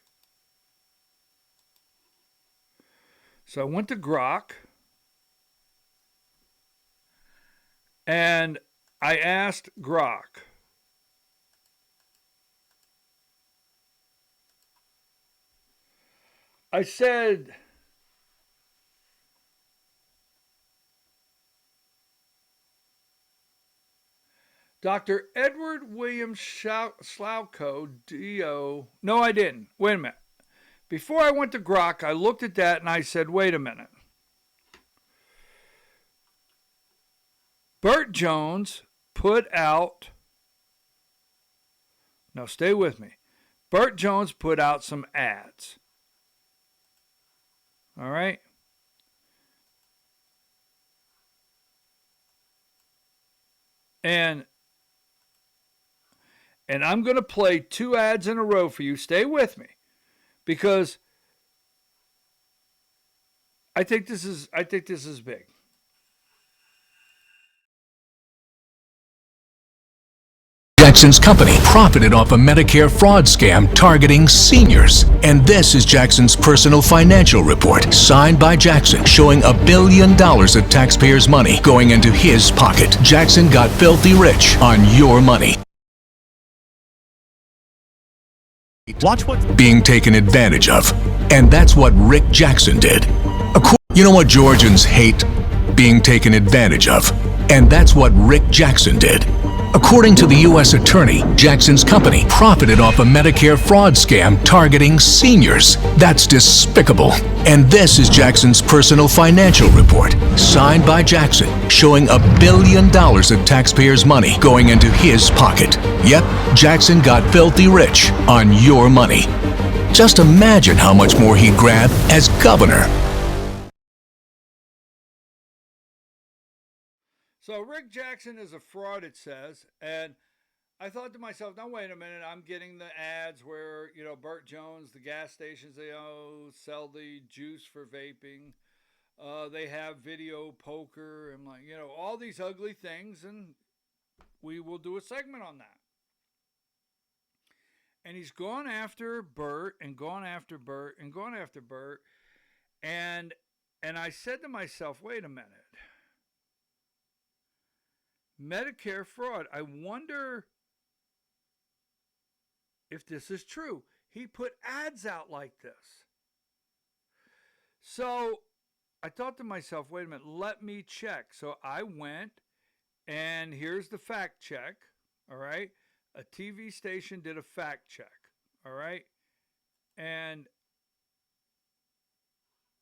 And I asked Grok, I said, Dr. Edward William Slauko, D.O. No, I didn't. Wait a minute. Before I went to Grok, I looked at that and I said, wait a minute. Burt Jones put out, now stay with me. Burt Jones put out some ads. All right? And I'm going to play 2 ads in a row for you. Stay with me. Because I think this is big. Jackson's company profited off a Medicare fraud scam targeting seniors. And this is Jackson's personal financial report, signed by Jackson, showing $1 billion of taxpayers' money going into his pocket. Jackson got filthy rich on your money. Watch what's being taken advantage of. And that's what Rick Jackson did. You know what Georgians hate? Being taken advantage of. And that's what Rick Jackson did. According to the U.S. Attorney, Jackson's company profited off a Medicare fraud scam targeting seniors. That's despicable. And this is Jackson's personal financial report, signed by Jackson, showing $1 billion of taxpayers' money going into his pocket. Yep, Jackson got filthy rich on your money. Just imagine how much more he'd grab as governor. So Rick Jackson is a fraud, it says, and I thought to myself, now wait a minute, I'm getting the ads where, Burt Jones, the gas stations, they sell the juice for vaping. They have video poker and all these ugly things, and we will do a segment on that. And he's gone after Burt and gone after Burt and gone after Burt. And I said to myself, wait a minute. Medicare fraud. I wonder if this is true. He put ads out like this. So I thought to myself, wait a minute, let me check. So I went, and here's the fact check. All right. A TV station did a fact check. All right. And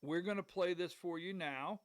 we're going to play this for you now.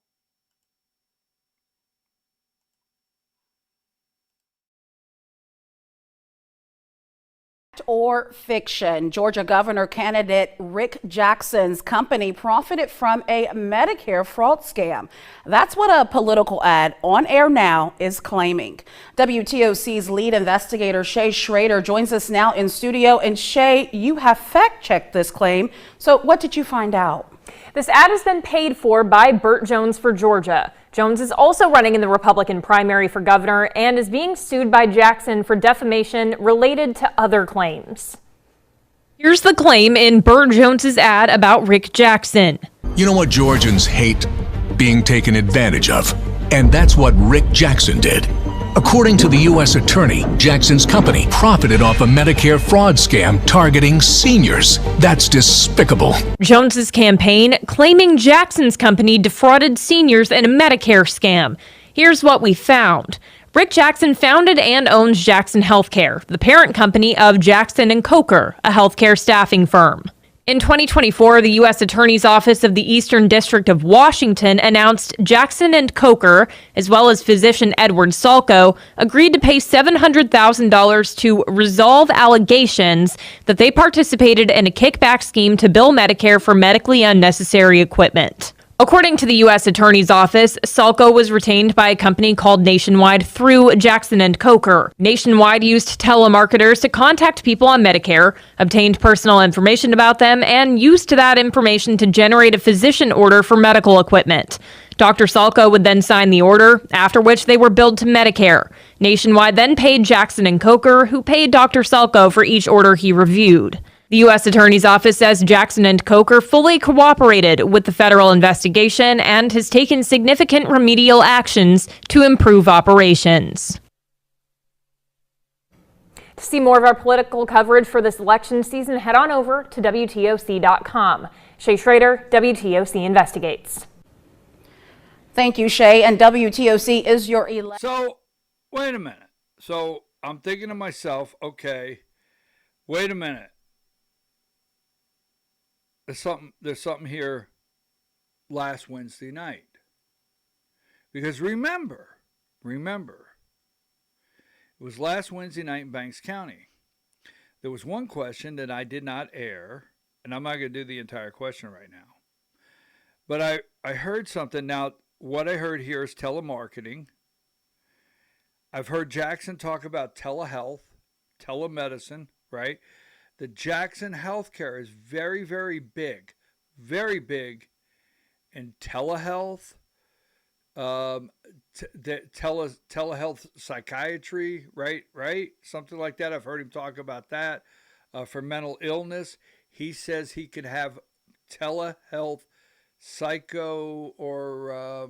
Or fiction. Georgia Governor candidate Rick Jackson's company profited from a Medicare fraud scam. That's what a political ad on air now is claiming. WTOC's lead investigator Shay Schrader joins us now in studio. And Shay, you have fact-checked this claim. So what did you find out? This ad has been paid for by Burt Jones for Georgia. Jones is also running in the Republican primary for governor and is being sued by Jackson for defamation related to other claims. Here's the claim in Burt Jones's ad about Rick Jackson. You know what Georgians hate? Being taken advantage of. And that's what Rick Jackson did. According to the U.S. Attorney, Jackson's company profited off a Medicare fraud scam targeting seniors. That's despicable. Jones's campaign claiming Jackson's company defrauded seniors in a Medicare scam. Here's what we found. Rick Jackson founded and owns Jackson Healthcare, the parent company of Jackson & Coker, a healthcare staffing firm. In 2024, the U.S. Attorney's Office of the Eastern District of Washington announced Jackson & Coker, as well as physician Edward Salko, agreed to pay $700,000 to resolve allegations that they participated in a kickback scheme to bill Medicare for medically unnecessary equipment. According to the U.S. Attorney's Office, Salko was retained by a company called Nationwide through Jackson & Coker. Nationwide used telemarketers to contact people on Medicare, obtained personal information about them, and used that information to generate a physician order for medical equipment. Dr. Salko would then sign the order, after which they were billed to Medicare. Nationwide then paid Jackson & Coker, who paid Dr. Salko for each order he reviewed. The U.S. Attorney's Office says Jackson & Coker fully cooperated with the federal investigation and has taken significant remedial actions to improve operations. To see more of our political coverage for this election season, head on over to WTOC.com. Shay Schrader, WTOC Investigates. Thank you, Shay. And WTOC is your election. So, wait a minute. So, I'm thinking to myself, okay, wait a minute. There's something here last Wednesday night. Because remember, it was last Wednesday night in Banks County. There was one question that I did not air, and I'm not going to do the entire question right now. But I heard something. Now, what I heard here is telemarketing. I've heard Jackson talk about telehealth, telemedicine, right? The Jackson Healthcare is very, very big in telehealth, telehealth psychiatry, right? Something like that. I've heard him talk about that. For mental illness, he says he could have telehealth psycho, or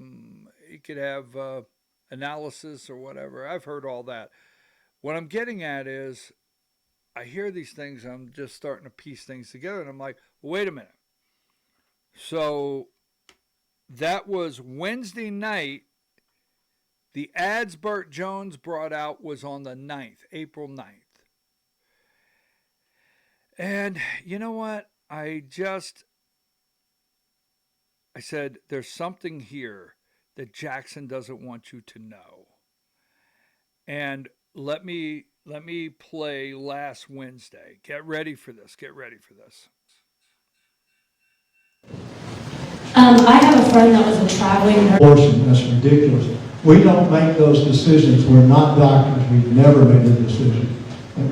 he could have analysis or whatever. I've heard all that. What I'm getting at is, I hear these things, I'm just starting to piece things together, and I'm like, wait a minute. So that was Wednesday night. The ads Burt Jones brought out was on the 9th, April 9th. And you know what? I said, there's something here that Jackson doesn't want you to know. And let me play last Wednesday. Get ready for this. I have a friend that was a traveling nurse. Abortion, that's ridiculous. We don't make those decisions. We're not doctors. We've never made a decision.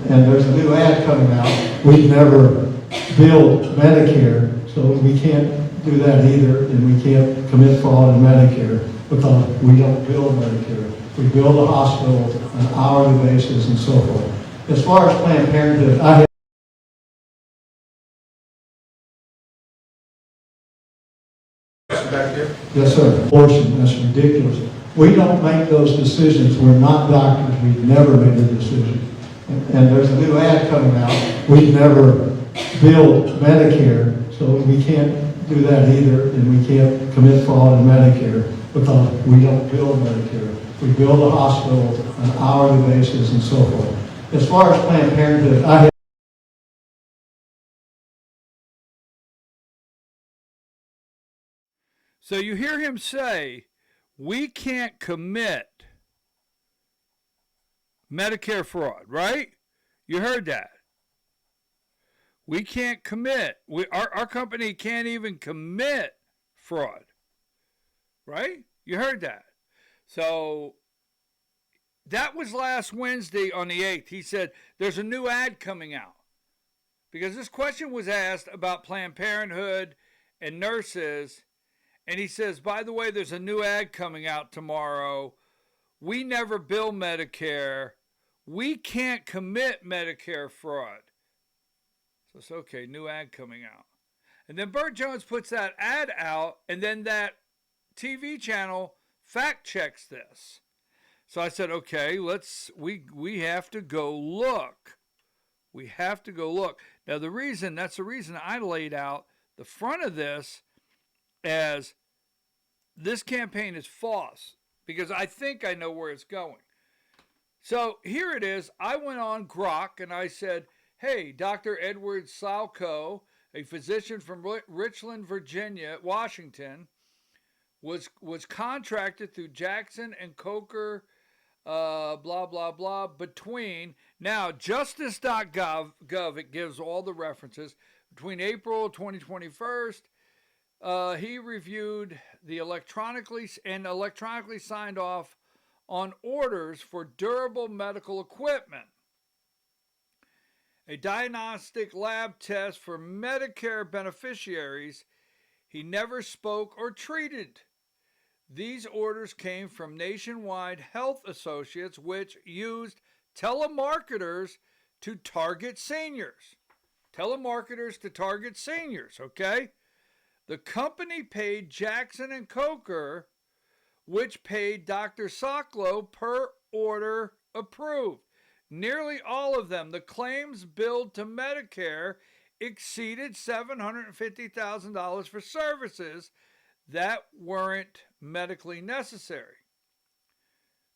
And there's a new ad coming out. We've never billed Medicare, so we can't do that either, and we can't commit fraud in Medicare because we don't bill Medicare. We bill the hospital on an hourly basis and so forth. As far as Planned Parenthood, I have back here? Yes, sir. Abortion, that's ridiculous. We don't make those decisions. We're not doctors. We've never made a decision. And there's a new ad coming out. We've never billed Medicare, so we can't do that either, and we can't commit fraud in Medicare because we don't bill Medicare. We bill the hospital on an hourly basis and so forth. As far as Planned Parenthood, I have So you hear him say, we can't commit Medicare fraud, right? You heard that. We can't commit. Our company can't even commit fraud, right? You heard that. So that was last Wednesday on the 8th. He said, there's a new ad coming out. Because this question was asked about Planned Parenthood and nurses. And he says, by the way, there's a new ad coming out tomorrow. We never bill Medicare. We can't commit Medicare fraud. So it's okay, new ad coming out. And then Burt Jones puts that ad out, and then that TV channel fact checks this. So I said, okay, we have to go look. We have to go look. Now that's the reason I laid out the front of this as this campaign is false. because I think I know where it's going. So here it is. I went on Grok and I said, hey, Dr. Edward Salco, a physician from Richland, Virginia, Washington, was contracted through Jackson and Coker, blah, blah, blah, between, now, justice.gov, it gives all the references, between April 2021, he reviewed the electronically signed off on orders for durable medical equipment, a diagnostic lab test for Medicare beneficiaries he never spoke or treated. These orders came from Nationwide Health Associates, which used telemarketers to target seniors. Telemarketers to target seniors, okay? The company paid Jackson and Coker, which paid Dr. Soklow per order approved. Nearly all of them, the claims billed to Medicare exceeded $750,000 for services that weren't medically necessary.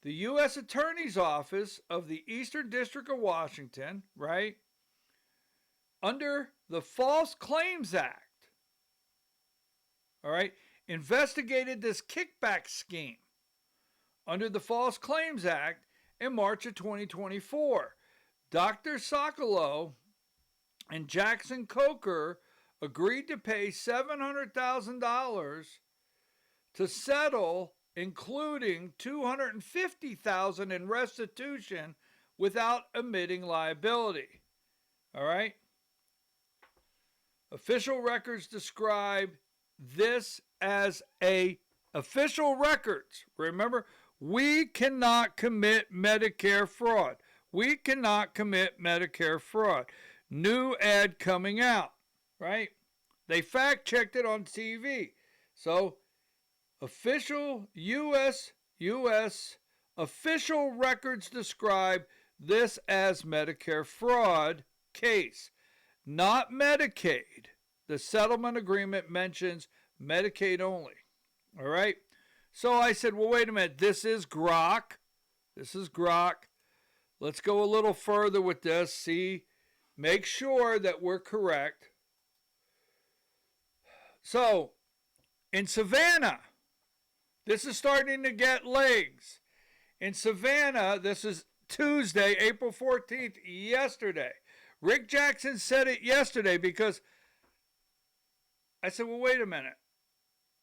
The U.S. Attorney's Office of the Eastern District of Washington, right, under the False Claims Act, all right, investigated this kickback scheme under the False Claims Act in March of 2024. Dr. Sokolow and Jackson Coker agreed to pay $700,000 to settle, including $250,000 in restitution without admitting liability. All right? Official records describe this as official records. Remember, we cannot commit Medicare fraud. We cannot commit Medicare fraud. New ad coming out, right? They fact-checked it on TV. So, official U.S. official records describe this as Medicare fraud case, not Medicaid. The settlement agreement mentions Medicaid only. All right? So I said, well, wait a minute. This is Grok. This is Grok. Let's go a little further with this. See, make sure that we're correct. So, in Savannah, this is starting to get legs. In Savannah, this is Tuesday, April 14th, yesterday. Rick Jackson said it yesterday because I said, well, wait a minute.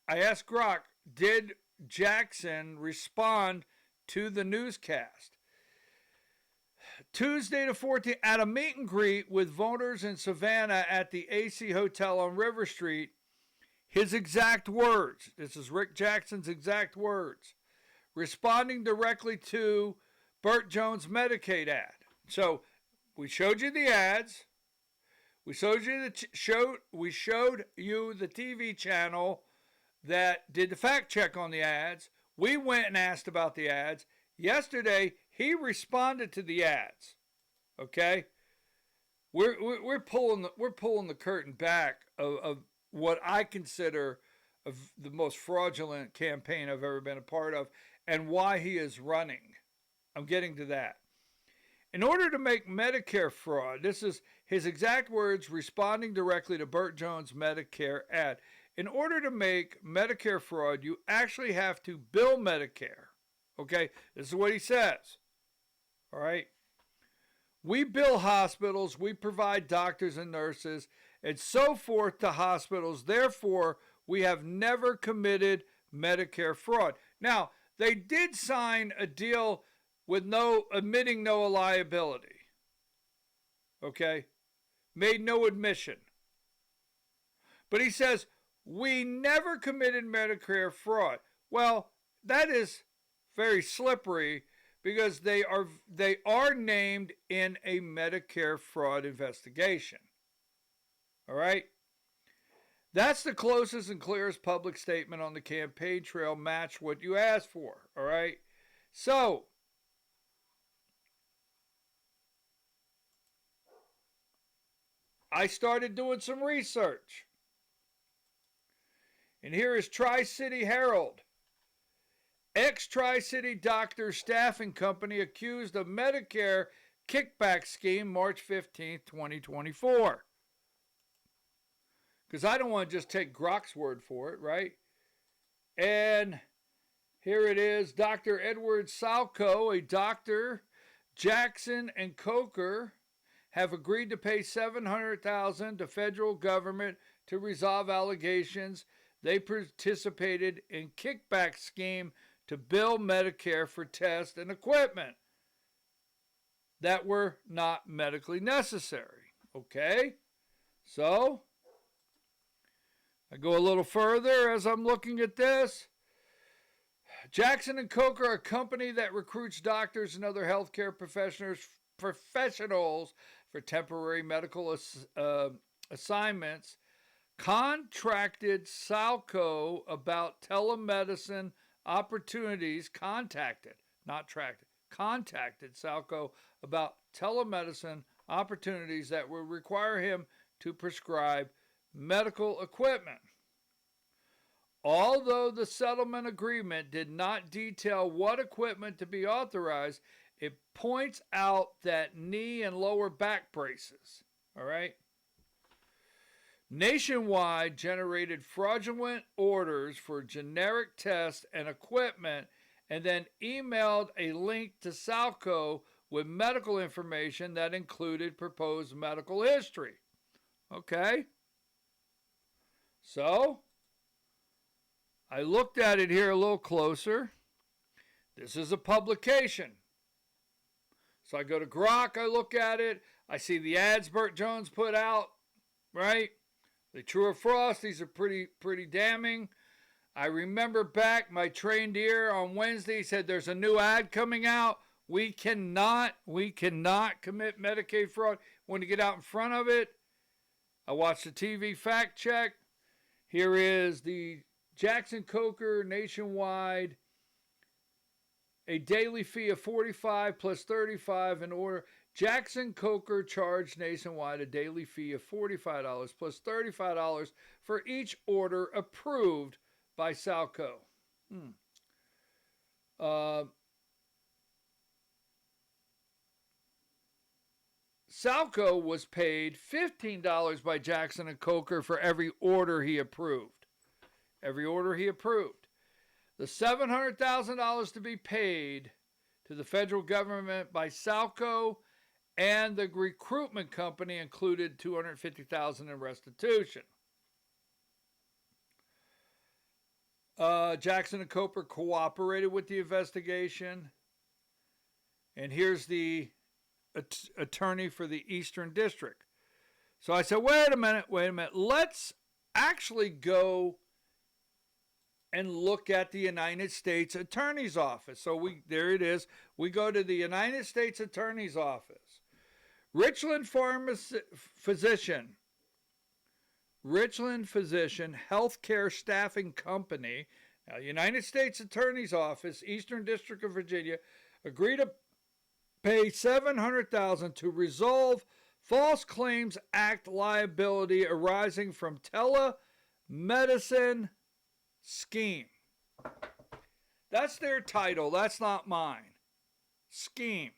I asked Grok, did Jackson respond to the newscast? Tuesday the 14th, at a meet and greet with voters in Savannah at the AC Hotel on River Street, his exact words, this is Rick Jackson's exact words, responding directly to Burt Jones' Medicaid ad. So we showed you the ads. We showed you the TV channel that did the fact check on the ads. We went and asked about the ads. Yesterday, he responded to the ads. Okay, we're pulling the curtain back of what I consider of the most fraudulent campaign I've ever been a part of, and why he is running. I'm getting to that. In order to make Medicare fraud, this is his exact words responding directly to Burt Jones' Medicare ad. In order to make Medicare fraud, you actually have to bill Medicare. Okay, this is what he says. All right. We bill hospitals, we provide doctors and nurses, and so forth to hospitals. Therefore, we have never committed Medicare fraud. Now, they did sign a deal with admitting no liability. Okay? Made no admission. But he says, we never committed Medicare fraud. Well, that is very slippery because they are named in a Medicare fraud investigation. All right? That's the closest and clearest public statement on the campaign trail, match what you asked for. All right? So, I started doing some research. And here is Tri-City Herald. Ex-Tri-City Doctor Staffing Company accused of Medicare kickback scheme March 15th, 2024. Because I don't want to just take Grok's word for it, right? And here it is. Dr. Edward Salco, a doctor, Jackson and Coker have agreed to pay $700,000 to federal government to resolve allegations they participated in kickback scheme to bill Medicare for tests and equipment that were not medically necessary. Okay? So, I go a little further as I'm looking at this. Jackson and Coker are a company that recruits doctors and other healthcare professionals for temporary medical assignments, contracted Salco about telemedicine opportunities, contacted Salco about telemedicine opportunities that would require him to prescribe medical equipment. Although the settlement agreement did not detail what equipment to be authorized, it points out that knee and lower back braces, all right? Nationwide generated fraudulent orders for generic tests and equipment and then emailed a link to Salco with medical information that included proposed medical history. Okay? So, I looked at it here a little closer. This is a publication. So I go to Grok, I look at it, I see the ads Burt Jones put out, right? The true or false, these are pretty damning. I remember back my trained ear on Wednesday said there's a new ad coming out. We cannot commit Medicaid fraud. Want to get out in front of it? I watched the TV fact check. Here is the Jackson Coker nationwide, a daily fee of $45 plus $35 in order. Jackson Coker charged nationwide a daily fee of $45 plus $35 for each order approved by Salco. Salco was paid $15 by Jackson and Coker for every order he approved. Every order he approved. The $700,000 to be paid to the federal government by Salco and the recruitment company included $250,000 in restitution. Jackson and Coker cooperated with the investigation. And here's the attorney for the Eastern District. So I said, wait a minute. Let's actually go and look at the United States Attorney's Office. So there it is. We go to the United States Attorney's Office. Richland Physician Healthcare Staffing Company, now United States Attorney's Office, Eastern District of Virginia, agreed to pay $700,000 to resolve False Claims Act liability arising from telemedicine scheme. That's their title. That's not mine. Scheme.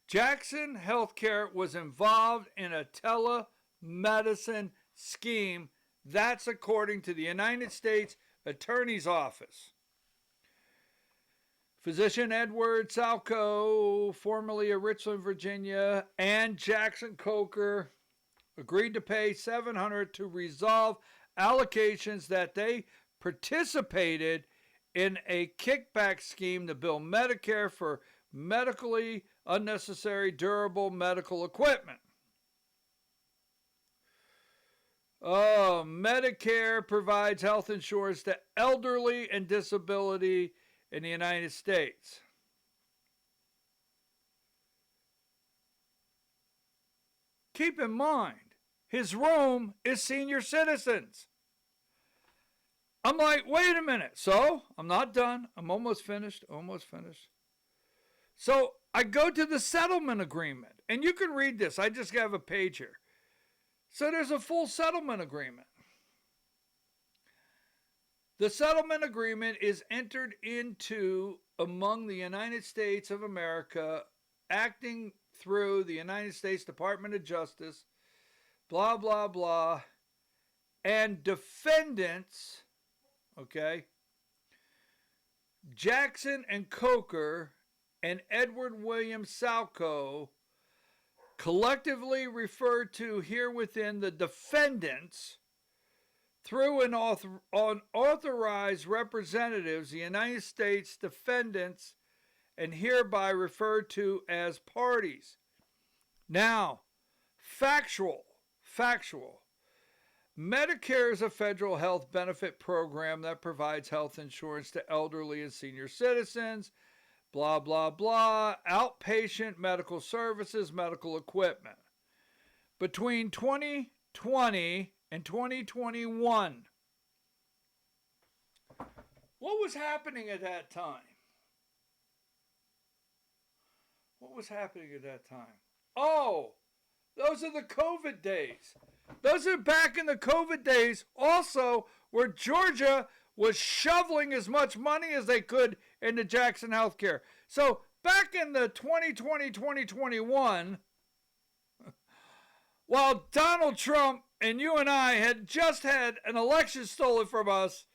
Jackson Healthcare was involved in a telemedicine scheme. That's according to the United States Attorney's Office. Physician Edward Salco, formerly of Richland, Virginia, and Jackson Coker agreed to pay $700,000 to resolve allegations that they participated in a kickback scheme to bill Medicare for medically unnecessary durable medical equipment. Medicare provides health insurance to elderly and disability in the United States. Keep in mind, his room is senior citizens. I'm like, wait a minute. So, I'm not done. I'm almost finished. So, I go to the settlement agreement. And you can read this. I just have a page here. So, there's a full settlement agreement. The settlement agreement is entered into among the United States of America, acting through the United States Department of Justice, blah, blah, blah, and defendants, okay, Jackson and Coker and Edward William Salco, collectively referred to here within the defendants, through an authorized representatives, the United States defendants, and hereby referred to as parties. Now, factual. Medicare is a federal health benefit program that provides health insurance to elderly and senior citizens, blah, blah, blah, outpatient medical services, medical equipment. Between 2020 and 2021, what was happening at that time? Oh, those are the COVID days. Those are back in the COVID days also, where Georgia was shoveling as much money as they could into Jackson Healthcare. So back in the 2020, 2021, while Donald Trump and you and I had just had an election stolen from us,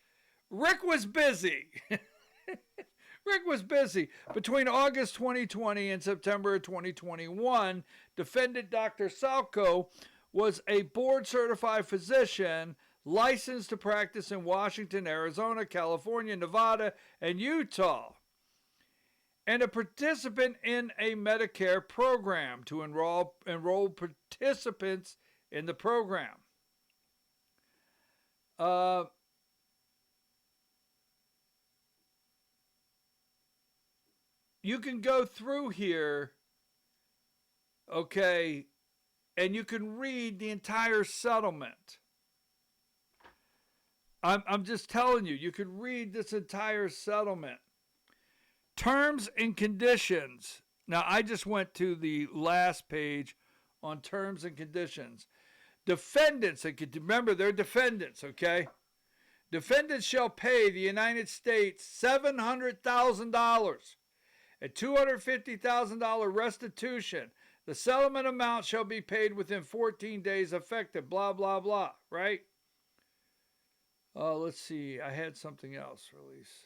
Rick was busy. Rick was busy. Between August 2020 and September 2021, defendant Dr. Salco was a board-certified physician licensed to practice in Washington, Arizona, California, Nevada, and Utah, and a participant in a Medicare program to enroll participants in the program. You can go through here, okay, and you can read the entire settlement. I'm just telling you, you could read this entire settlement. Terms and conditions. Now, I just went to the last page on terms and conditions. Defendants, remember, they're defendants, okay? Defendants shall pay the United States $700,000 and $250,000 restitution. The settlement amount shall be paid within 14 days effective, blah, blah, blah, right? Let's see. I had something else release.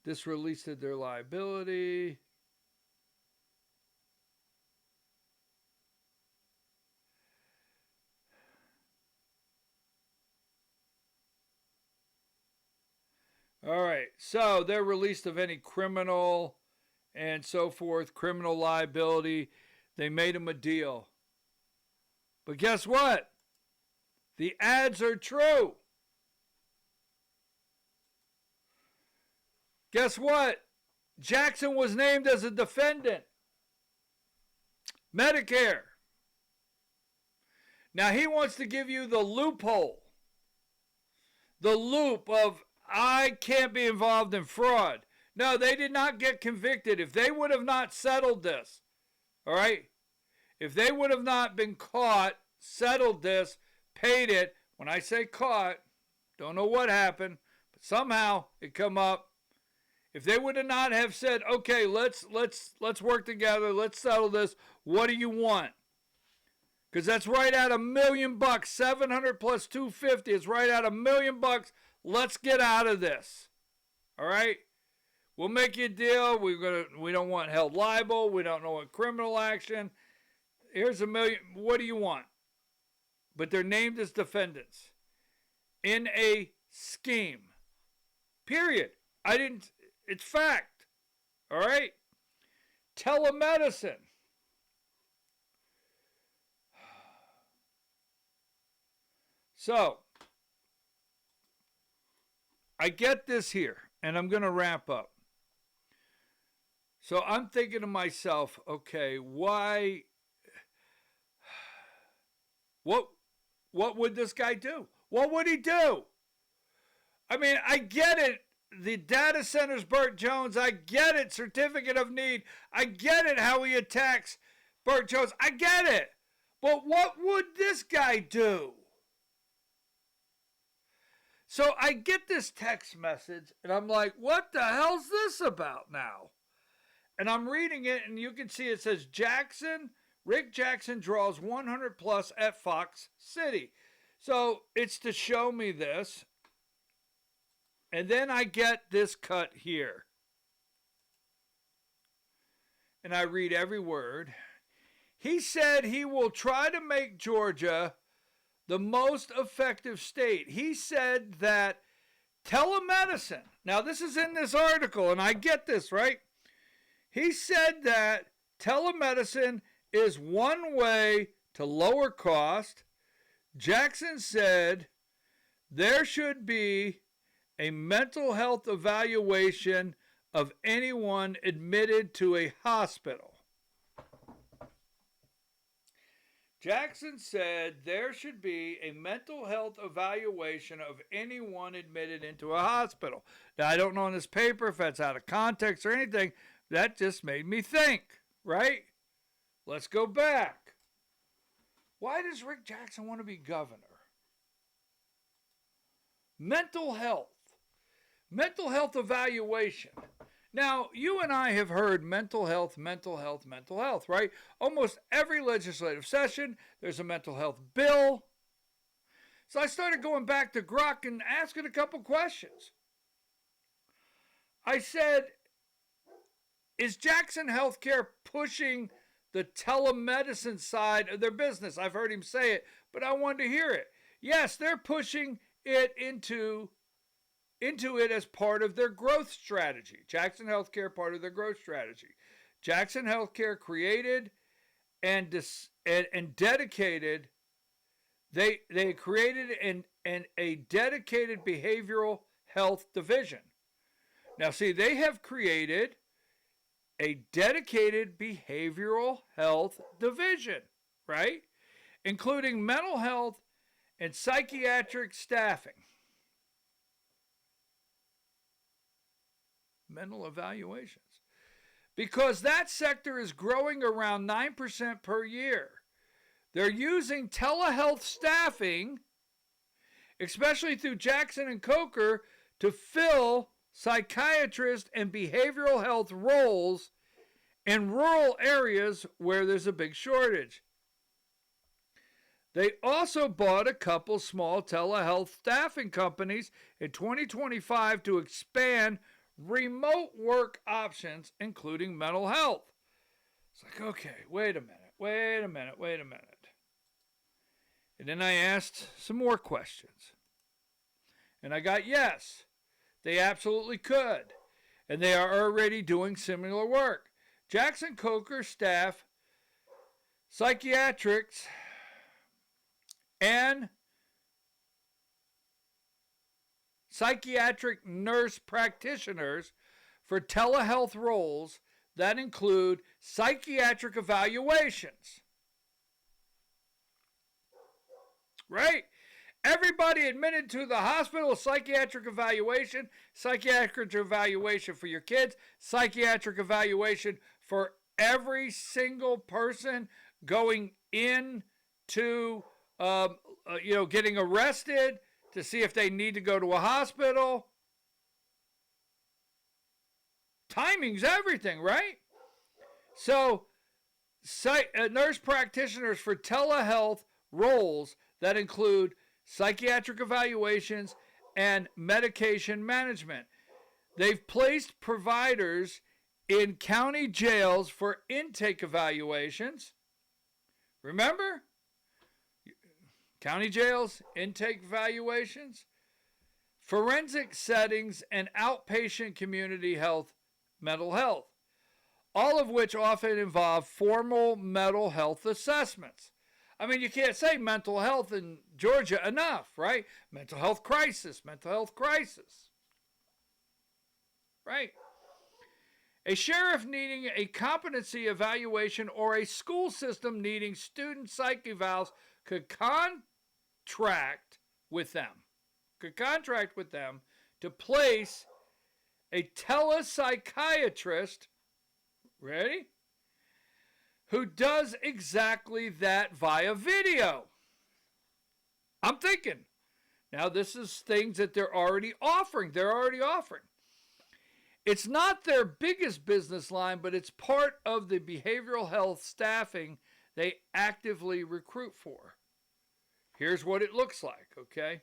This released their liability. All right, so they're released of any criminal and so forth, criminal liability. They made them a deal. But guess what? The ads are true. Guess what? Jackson was named as a defendant. Medicare. Now he wants to give you the loophole. The loop of, I can't be involved in fraud. No, they did not get convicted. If they would have not settled this, all right? If they would have not been caught, settled this, paid it, when I say caught, don't know what happened, but somehow it come up. If they would have not have said, okay, let's work together, let's settle this, what do you want? Because that's right at $1 million, 700 plus 250 is right at $1 million. Let's get out of this. All right? We'll make you a deal. We don't want held liable. We don't want criminal action. Here's $1 million. What do you want? But they're named as defendants in a scheme. Period. It's fact. All right? Telemedicine. So, I get this here, and I'm going to wrap up. So I'm thinking to myself, okay, why, what would this guy do? What would he do? I mean, I get it. The data centers, Burt Jones. I get it. Certificate of need. I get it how he attacks Burt Jones. I get it. But what would this guy do? So I get this text message, and I'm like, what the hell's this about now? And I'm reading it, and you can see it says Rick Jackson draws 100 plus at Fox City. So it's to show me this. And then I get this cut here. And I read every word. He said he will try to make Georgia the most effective state. He said that telemedicine, now this is in this article, and I get this, right? He said that telemedicine is one way to lower cost. Jackson said there should be a mental health evaluation of anyone admitted to a hospital. Jackson said there should be a mental health evaluation of anyone admitted into a hospital. Now, I don't know in this paper if that's out of context or anything. That just made me think, right? Let's go back. Why does Rick Jackson want to be governor? Mental health evaluation. Now, you and I have heard mental health, right? Almost every legislative session, there's a mental health bill. So I started going back to Grok and asking a couple questions. I said, is Jackson Healthcare pushing the telemedicine side of their business? I've heard him say it, but I wanted to hear it. Yes, they're pushing it into it as part of their growth strategy. Jackson Healthcare, part of their growth strategy. Jackson Healthcare created and dedicated, they created a dedicated behavioral health division. Now see, they have created a dedicated behavioral health division, right? Including mental health and psychiatric staffing. Mental evaluations. Because that sector is growing around 9% per year. They're using telehealth staffing, especially through Jackson and Coker, to fill psychiatrist and behavioral health roles in rural areas where there's a big shortage. They also bought a couple small telehealth staffing companies in 2025 to expand remote work options, including mental health. It's like, okay, wait a minute. And then I asked some more questions. And I got yes, they absolutely could. And they are already doing similar work. Jackson Coker staff, psychiatrics, and psychiatric nurse practitioners for telehealth roles that include psychiatric evaluations. Right? Everybody admitted to the hospital, psychiatric evaluation for your kids, psychiatric evaluation for every single person going in to, getting arrested, to see if they need to go to a hospital. Timing's everything, right? So, nurse practitioners for telehealth roles that include psychiatric evaluations and medication management. They've placed providers in county jails for intake evaluations. Remember? County jails, intake evaluations, forensic settings, and outpatient community health, mental health, all of which often involve formal mental health assessments. I mean, you can't say mental health in Georgia enough, right? Mental health crisis. Right? A sheriff needing a competency evaluation or a school system needing student psych evals could contract with them to place a telepsychiatrist, ready? Who does exactly that via video. I'm thinking, Now, this is things that they're already offering. It's not their biggest business line, but it's part of the behavioral health staffing they actively recruit for. Here's what it looks like, okay?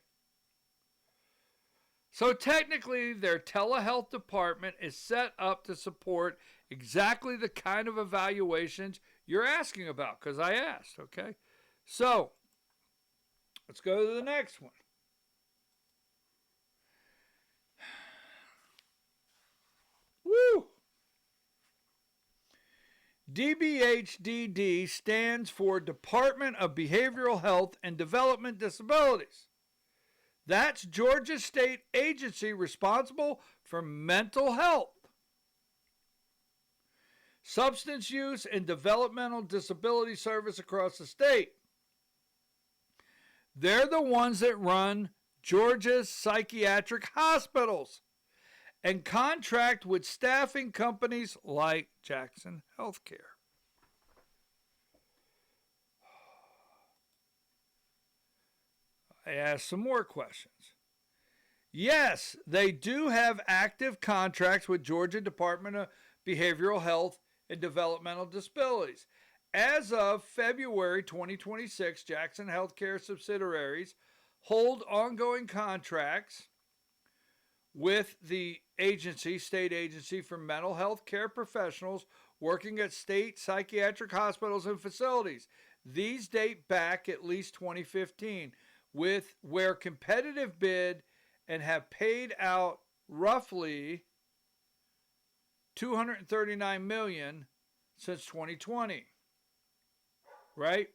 So technically, their telehealth department is set up to support exactly the kind of evaluations you're asking about, because I asked, okay? So, let's go to the next one. Woo! DBHDD stands for Department of Behavioral Health and Development Disabilities. That's Georgia state agency responsible for mental health, substance use, and developmental disability service across the state. They're the ones that run Georgia's psychiatric hospitals and contract with staffing companies like Jackson Healthcare. I asked some more questions. Yes, they do have active contracts with Georgia Department of Behavioral Health and Developmental Disabilities. As of February 2026, Jackson Healthcare subsidiaries hold ongoing contracts with the state agency for mental health care professionals working at state psychiatric hospitals and facilities. These date back at least 2015, where competitive bid and have paid out roughly $239 million since 2020. Right?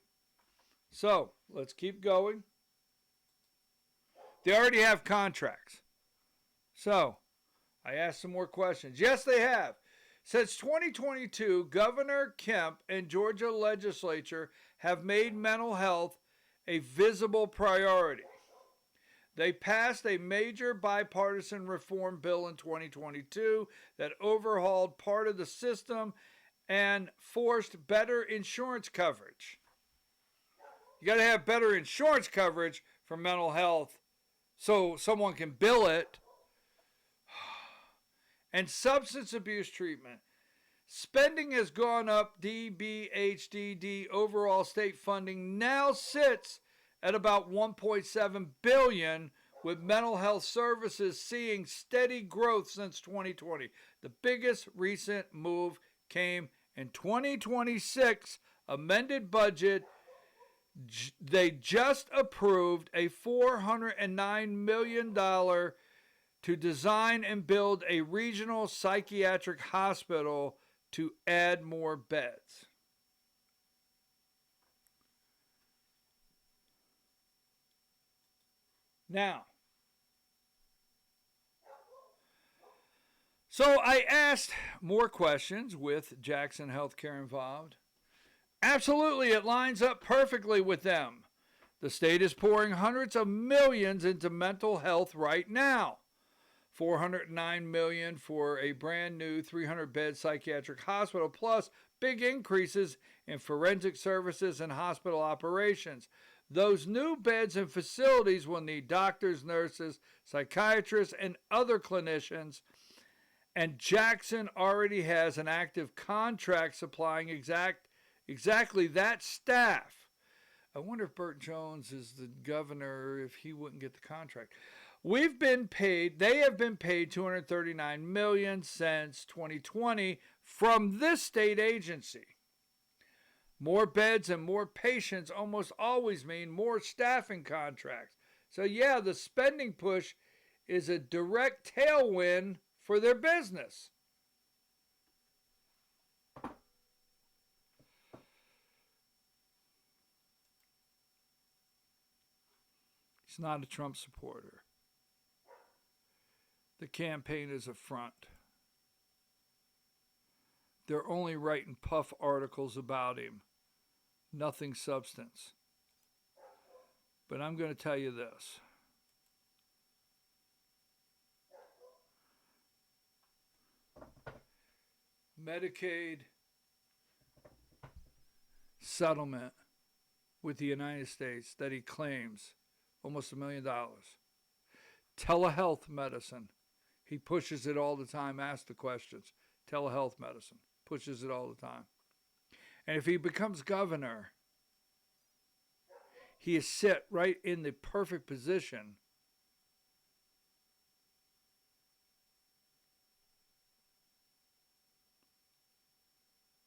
So, let's keep going. They already have contracts. So, I asked some more questions. Yes, they have. Since 2022, Governor Kemp and Georgia legislature have made mental health a visible priority. They passed a major bipartisan reform bill in 2022 that overhauled part of the system and forced better insurance coverage. You got to have better insurance coverage for mental health so someone can bill it. And substance abuse treatment. Spending has gone up. DBHDD overall state funding now sits at about $1.7 billion, with mental health services seeing steady growth since 2020. The biggest recent move came in 2026 amended budget. They just approved a $409 million to design and build a regional psychiatric hospital to add more beds. Now, so I asked more questions with Jackson Healthcare involved. Absolutely, it lines up perfectly with them. The state is pouring hundreds of millions into mental health right now. $409 million for a brand new 300-bed psychiatric hospital, plus big increases in forensic services and hospital operations. Those new beds and facilities will need doctors, nurses, psychiatrists, and other clinicians. And Jackson already has an active contract supplying exactly that staff. I wonder if Burt Jones is the governor, if he wouldn't get the contract. They have been paid $239 million since 2020 from this state agency. More beds and more patients almost always mean more staffing contracts. So yeah, the spending push is a direct tailwind for their business. He's not a Trump supporter. The campaign is a front. They're only writing puff articles about him. Nothing substance. But I'm going to tell you this. Medicaid settlement with the United States that he claims almost $1 million. Telehealth medicine. He pushes it all the time, asks the questions. Telehealth medicine. Pushes it all the time. And if he becomes governor, he is set right in the perfect position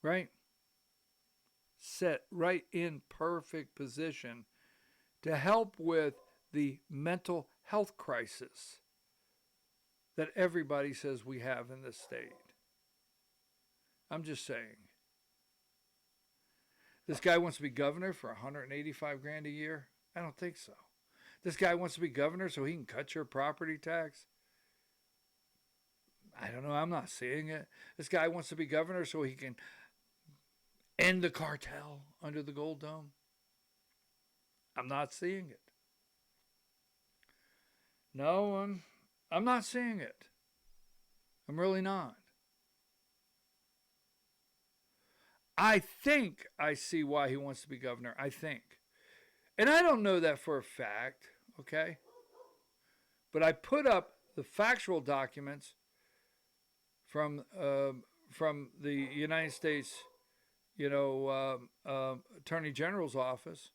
right? Set right in perfect position to help with the mental health crisis that everybody says we have in this state. I'm just saying. This guy wants to be governor for 185 grand a year? I don't think so. This guy wants to be governor so he can cut your property tax? I don't know. I'm not seeing it. This guy wants to be governor so he can end the cartel under the Gold Dome? I'm not seeing it. No, I'm not seeing it. I'm really not. I think I see why he wants to be governor. I think. And I don't know that for a fact, okay? But I put up the factual documents from the United States, Attorney General's office.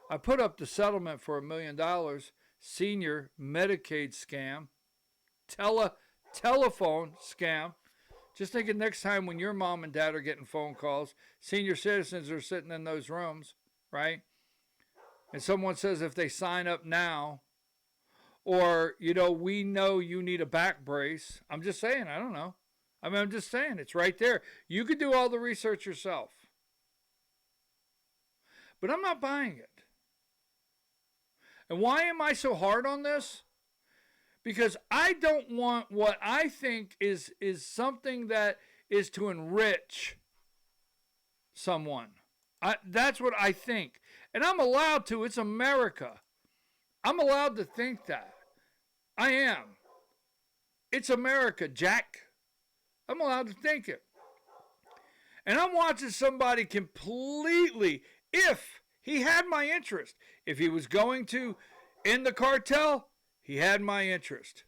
I put up the settlement for $1 million, senior Medicaid scam, telephone scam. Just think of next time when your mom and dad are getting phone calls, senior citizens are sitting in those rooms, right? And someone says if they sign up now, or, we know you need a back brace. I'm just saying, I don't know. I'm just saying, it's right there. You could do all the research yourself. But I'm not buying it. And why am I so hard on this? Because I don't want what I think is something that is to enrich someone. That's what I think. And I'm allowed to. It's America. I'm allowed to think that. I am. It's America, Jack. I'm allowed to think it. And I'm watching somebody completely, if he had my interest, if he was going to end the cartel, he had my interest.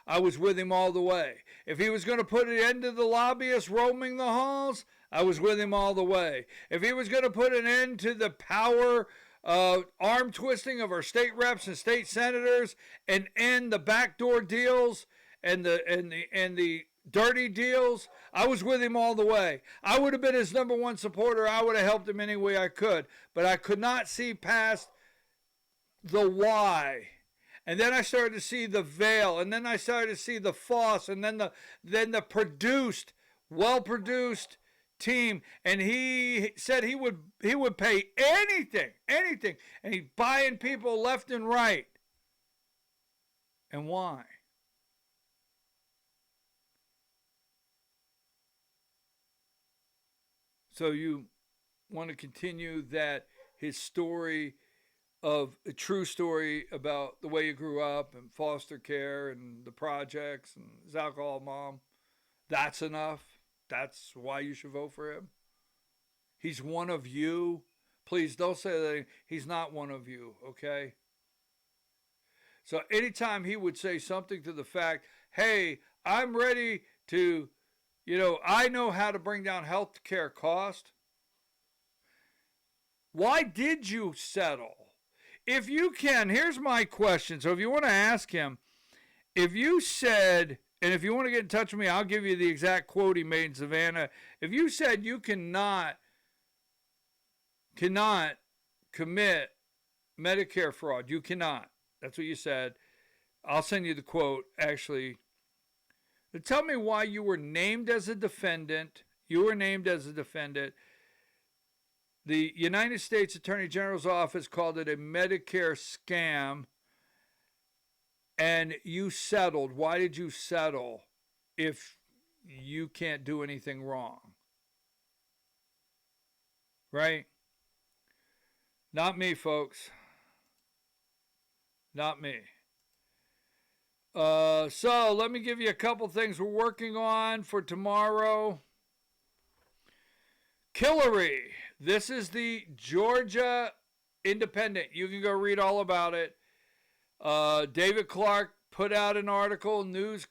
I was with him all the way. If he was going to put an end to the lobbyists roaming the halls, I was with him all the way. If he was going to put an end to the power arm twisting of our state reps and state senators and end the backdoor deals and the dirty deals, I was with him all the way. I would have been his number one supporter. I would have helped him any way I could. But I could not see past the why. And then I started to see the veil, and then I started to see the false, and then the produced, well-produced team. And he said he would pay anything, and he's buying people left and right. And why? So you want to continue that his story of a true story about the way he grew up and foster care and the projects and his alcohol mom. That's enough. That's why you should vote for him. He's one of you. Please don't say that he's not one of you, okay? So anytime he would say something to the fact, hey, I'm ready to, I know how to bring down health care cost. Why did you settle? If you can, here's my question. So if you want to ask him, if you said, and if you want to get in touch with me, I'll give you the exact quote he made in Savannah. If you said you cannot commit Medicare fraud, you cannot. That's what you said. I'll send you the quote, actually. Tell me why you were named as a defendant. You were named as a defendant. The United States Attorney General's office called it a Medicare scam, and you settled. Why did you settle if you can't do anything wrong? Right? Not me, folks. Not me. So let me give you a couple things we're working on for tomorrow. Hillary. This is the Georgia Independent. You can go read all about it. David Clark put out an article. News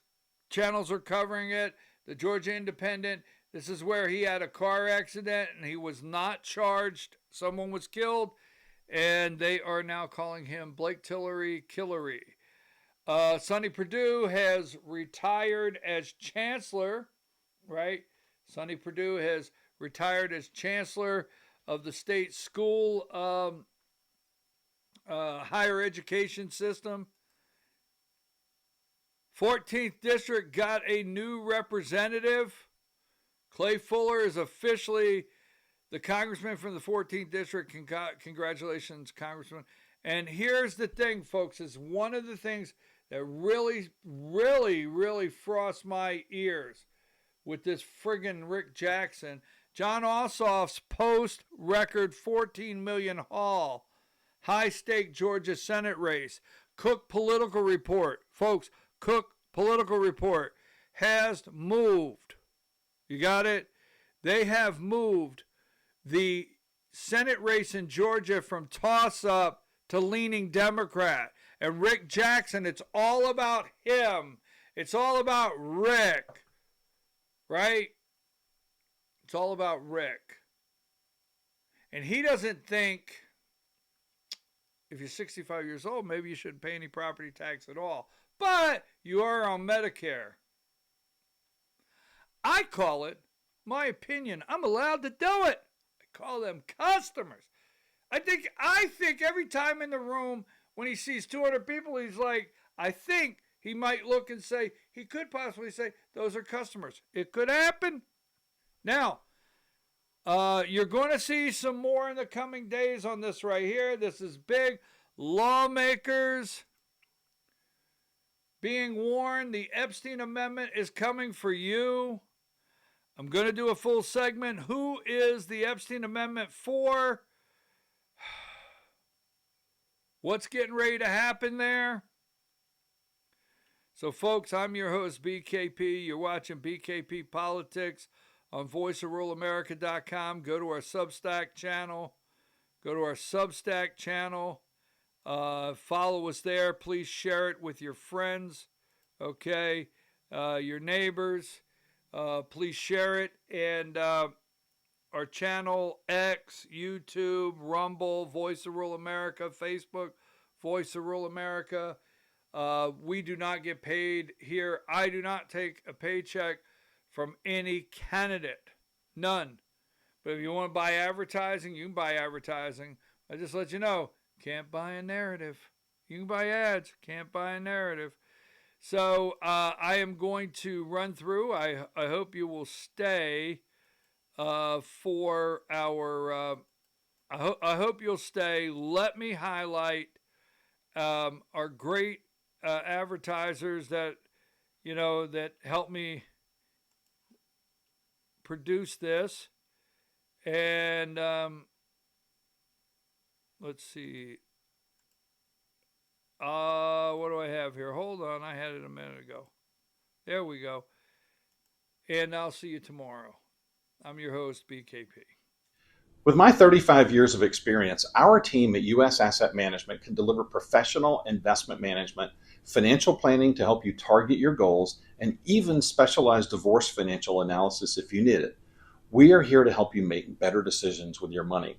channels are covering it. The Georgia Independent. This is where he had a car accident and he was not charged. Someone was killed, and they are now calling him Blake Tillery Killery. Sonny Perdue has retired as chancellor, right? Sonny Perdue has retired as chancellor of the state school higher education system. 14th District got a new representative. Clay Fuller is officially the congressman from the 14th District. Congratulations, Congressman. And here's the thing, folks, is one of the things that really, really, really frosts my ears with this friggin' Rick Jackson. John Ossoff's post-record $14 million haul, high-stake Georgia Senate race. Cook Political Report. Folks, Cook Political Report has moved. You got it? They have moved the Senate race in Georgia from toss-up to leaning Democrat. And Rick Jackson, it's all about him. It's all about Rick. Right? It's all about Rick. And he doesn't think if you're 65 years old, maybe you shouldn't pay any property tax at all. But you are on Medicare. I call it, my opinion, I'm allowed to do it. I call them customers. I think every time in the room when he sees 200 people, he's like, I think he might look and say, he could possibly say, those are customers. It could happen. Now, you're going to see some more in the coming days on this right here. This is big. Lawmakers being warned, the Epstein Amendment is coming for you. I'm going to do a full segment. Who is the Epstein Amendment for? What's getting ready to happen there? So, folks, I'm your host, BKP. You're watching BKP Politics on voiceofruralamerica.com. Go to our Substack channel. Follow us there. Please share it with your friends, okay? Your neighbors. Please share it. And our channel, X, YouTube, Rumble, Voice of Rural America, Facebook, Voice of Rural America. We do not get paid here. I do not take a paycheck from any candidate. None. But if you want to buy advertising, you can buy advertising. I just let you know, can't buy a narrative. You can buy ads, can't buy a narrative. So I am going to run through. I hope you will stay for our, I hope you'll stay. Let me highlight our great advertisers that, that help me produce this. And let's see. What do I have here? Hold on. I had it a minute ago. There we go. And I'll see you tomorrow. I'm your host, BKP. With my 35 years of experience, our team at U.S. Asset Management can deliver professional investment management, financial planning to help you target your goals, and even specialized divorce financial analysis if you need it. We are here to help you make better decisions with your money.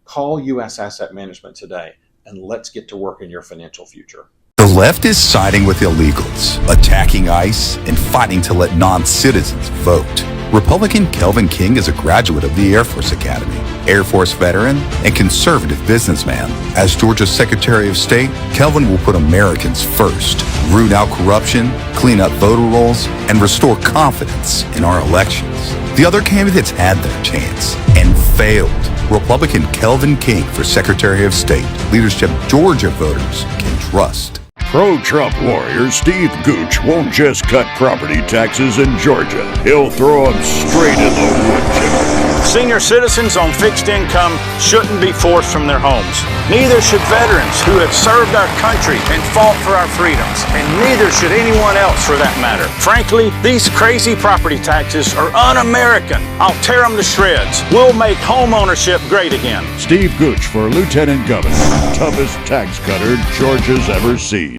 Call U.S. Asset Management today, and let's get to work in your financial future. The left is siding with illegals, attacking ICE, and fighting to let non-citizens vote. Republican Kelvin King is a graduate of the Air Force Academy, Air Force veteran, and conservative businessman. As Georgia's Secretary of State, Kelvin will put Americans first, root out corruption, clean up voter rolls, and restore confidence in our elections. The other candidates had their chance and failed. Republican Kelvin King for Secretary of State, leadership Georgia voters can trust. Pro-Trump warrior Steve Gooch won't just cut property taxes in Georgia. He'll throw them straight in the wood chipper. Senior citizens on fixed income shouldn't be forced from their homes. Neither should veterans who have served our country and fought for our freedoms. And neither should anyone else for that matter. Frankly, these crazy property taxes are un-American. I'll tear them to shreds. We'll make home ownership great again. Steve Gooch for Lieutenant Governor. Toughest tax cutter Georgia's ever seen.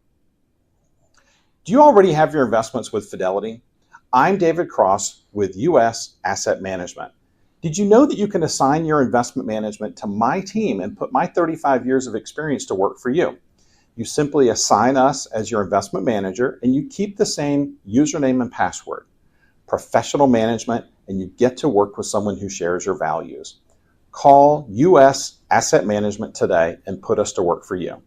Do you already have your investments with Fidelity? I'm David Cross with U.S. Asset Management. Did you know that you can assign your investment management to my team and put my 35 years of experience to work for you? You simply assign us as your investment manager and you keep the same username and password. Professional management, and you get to work with someone who shares your values. Call U.S. Asset Management today and put us to work for you.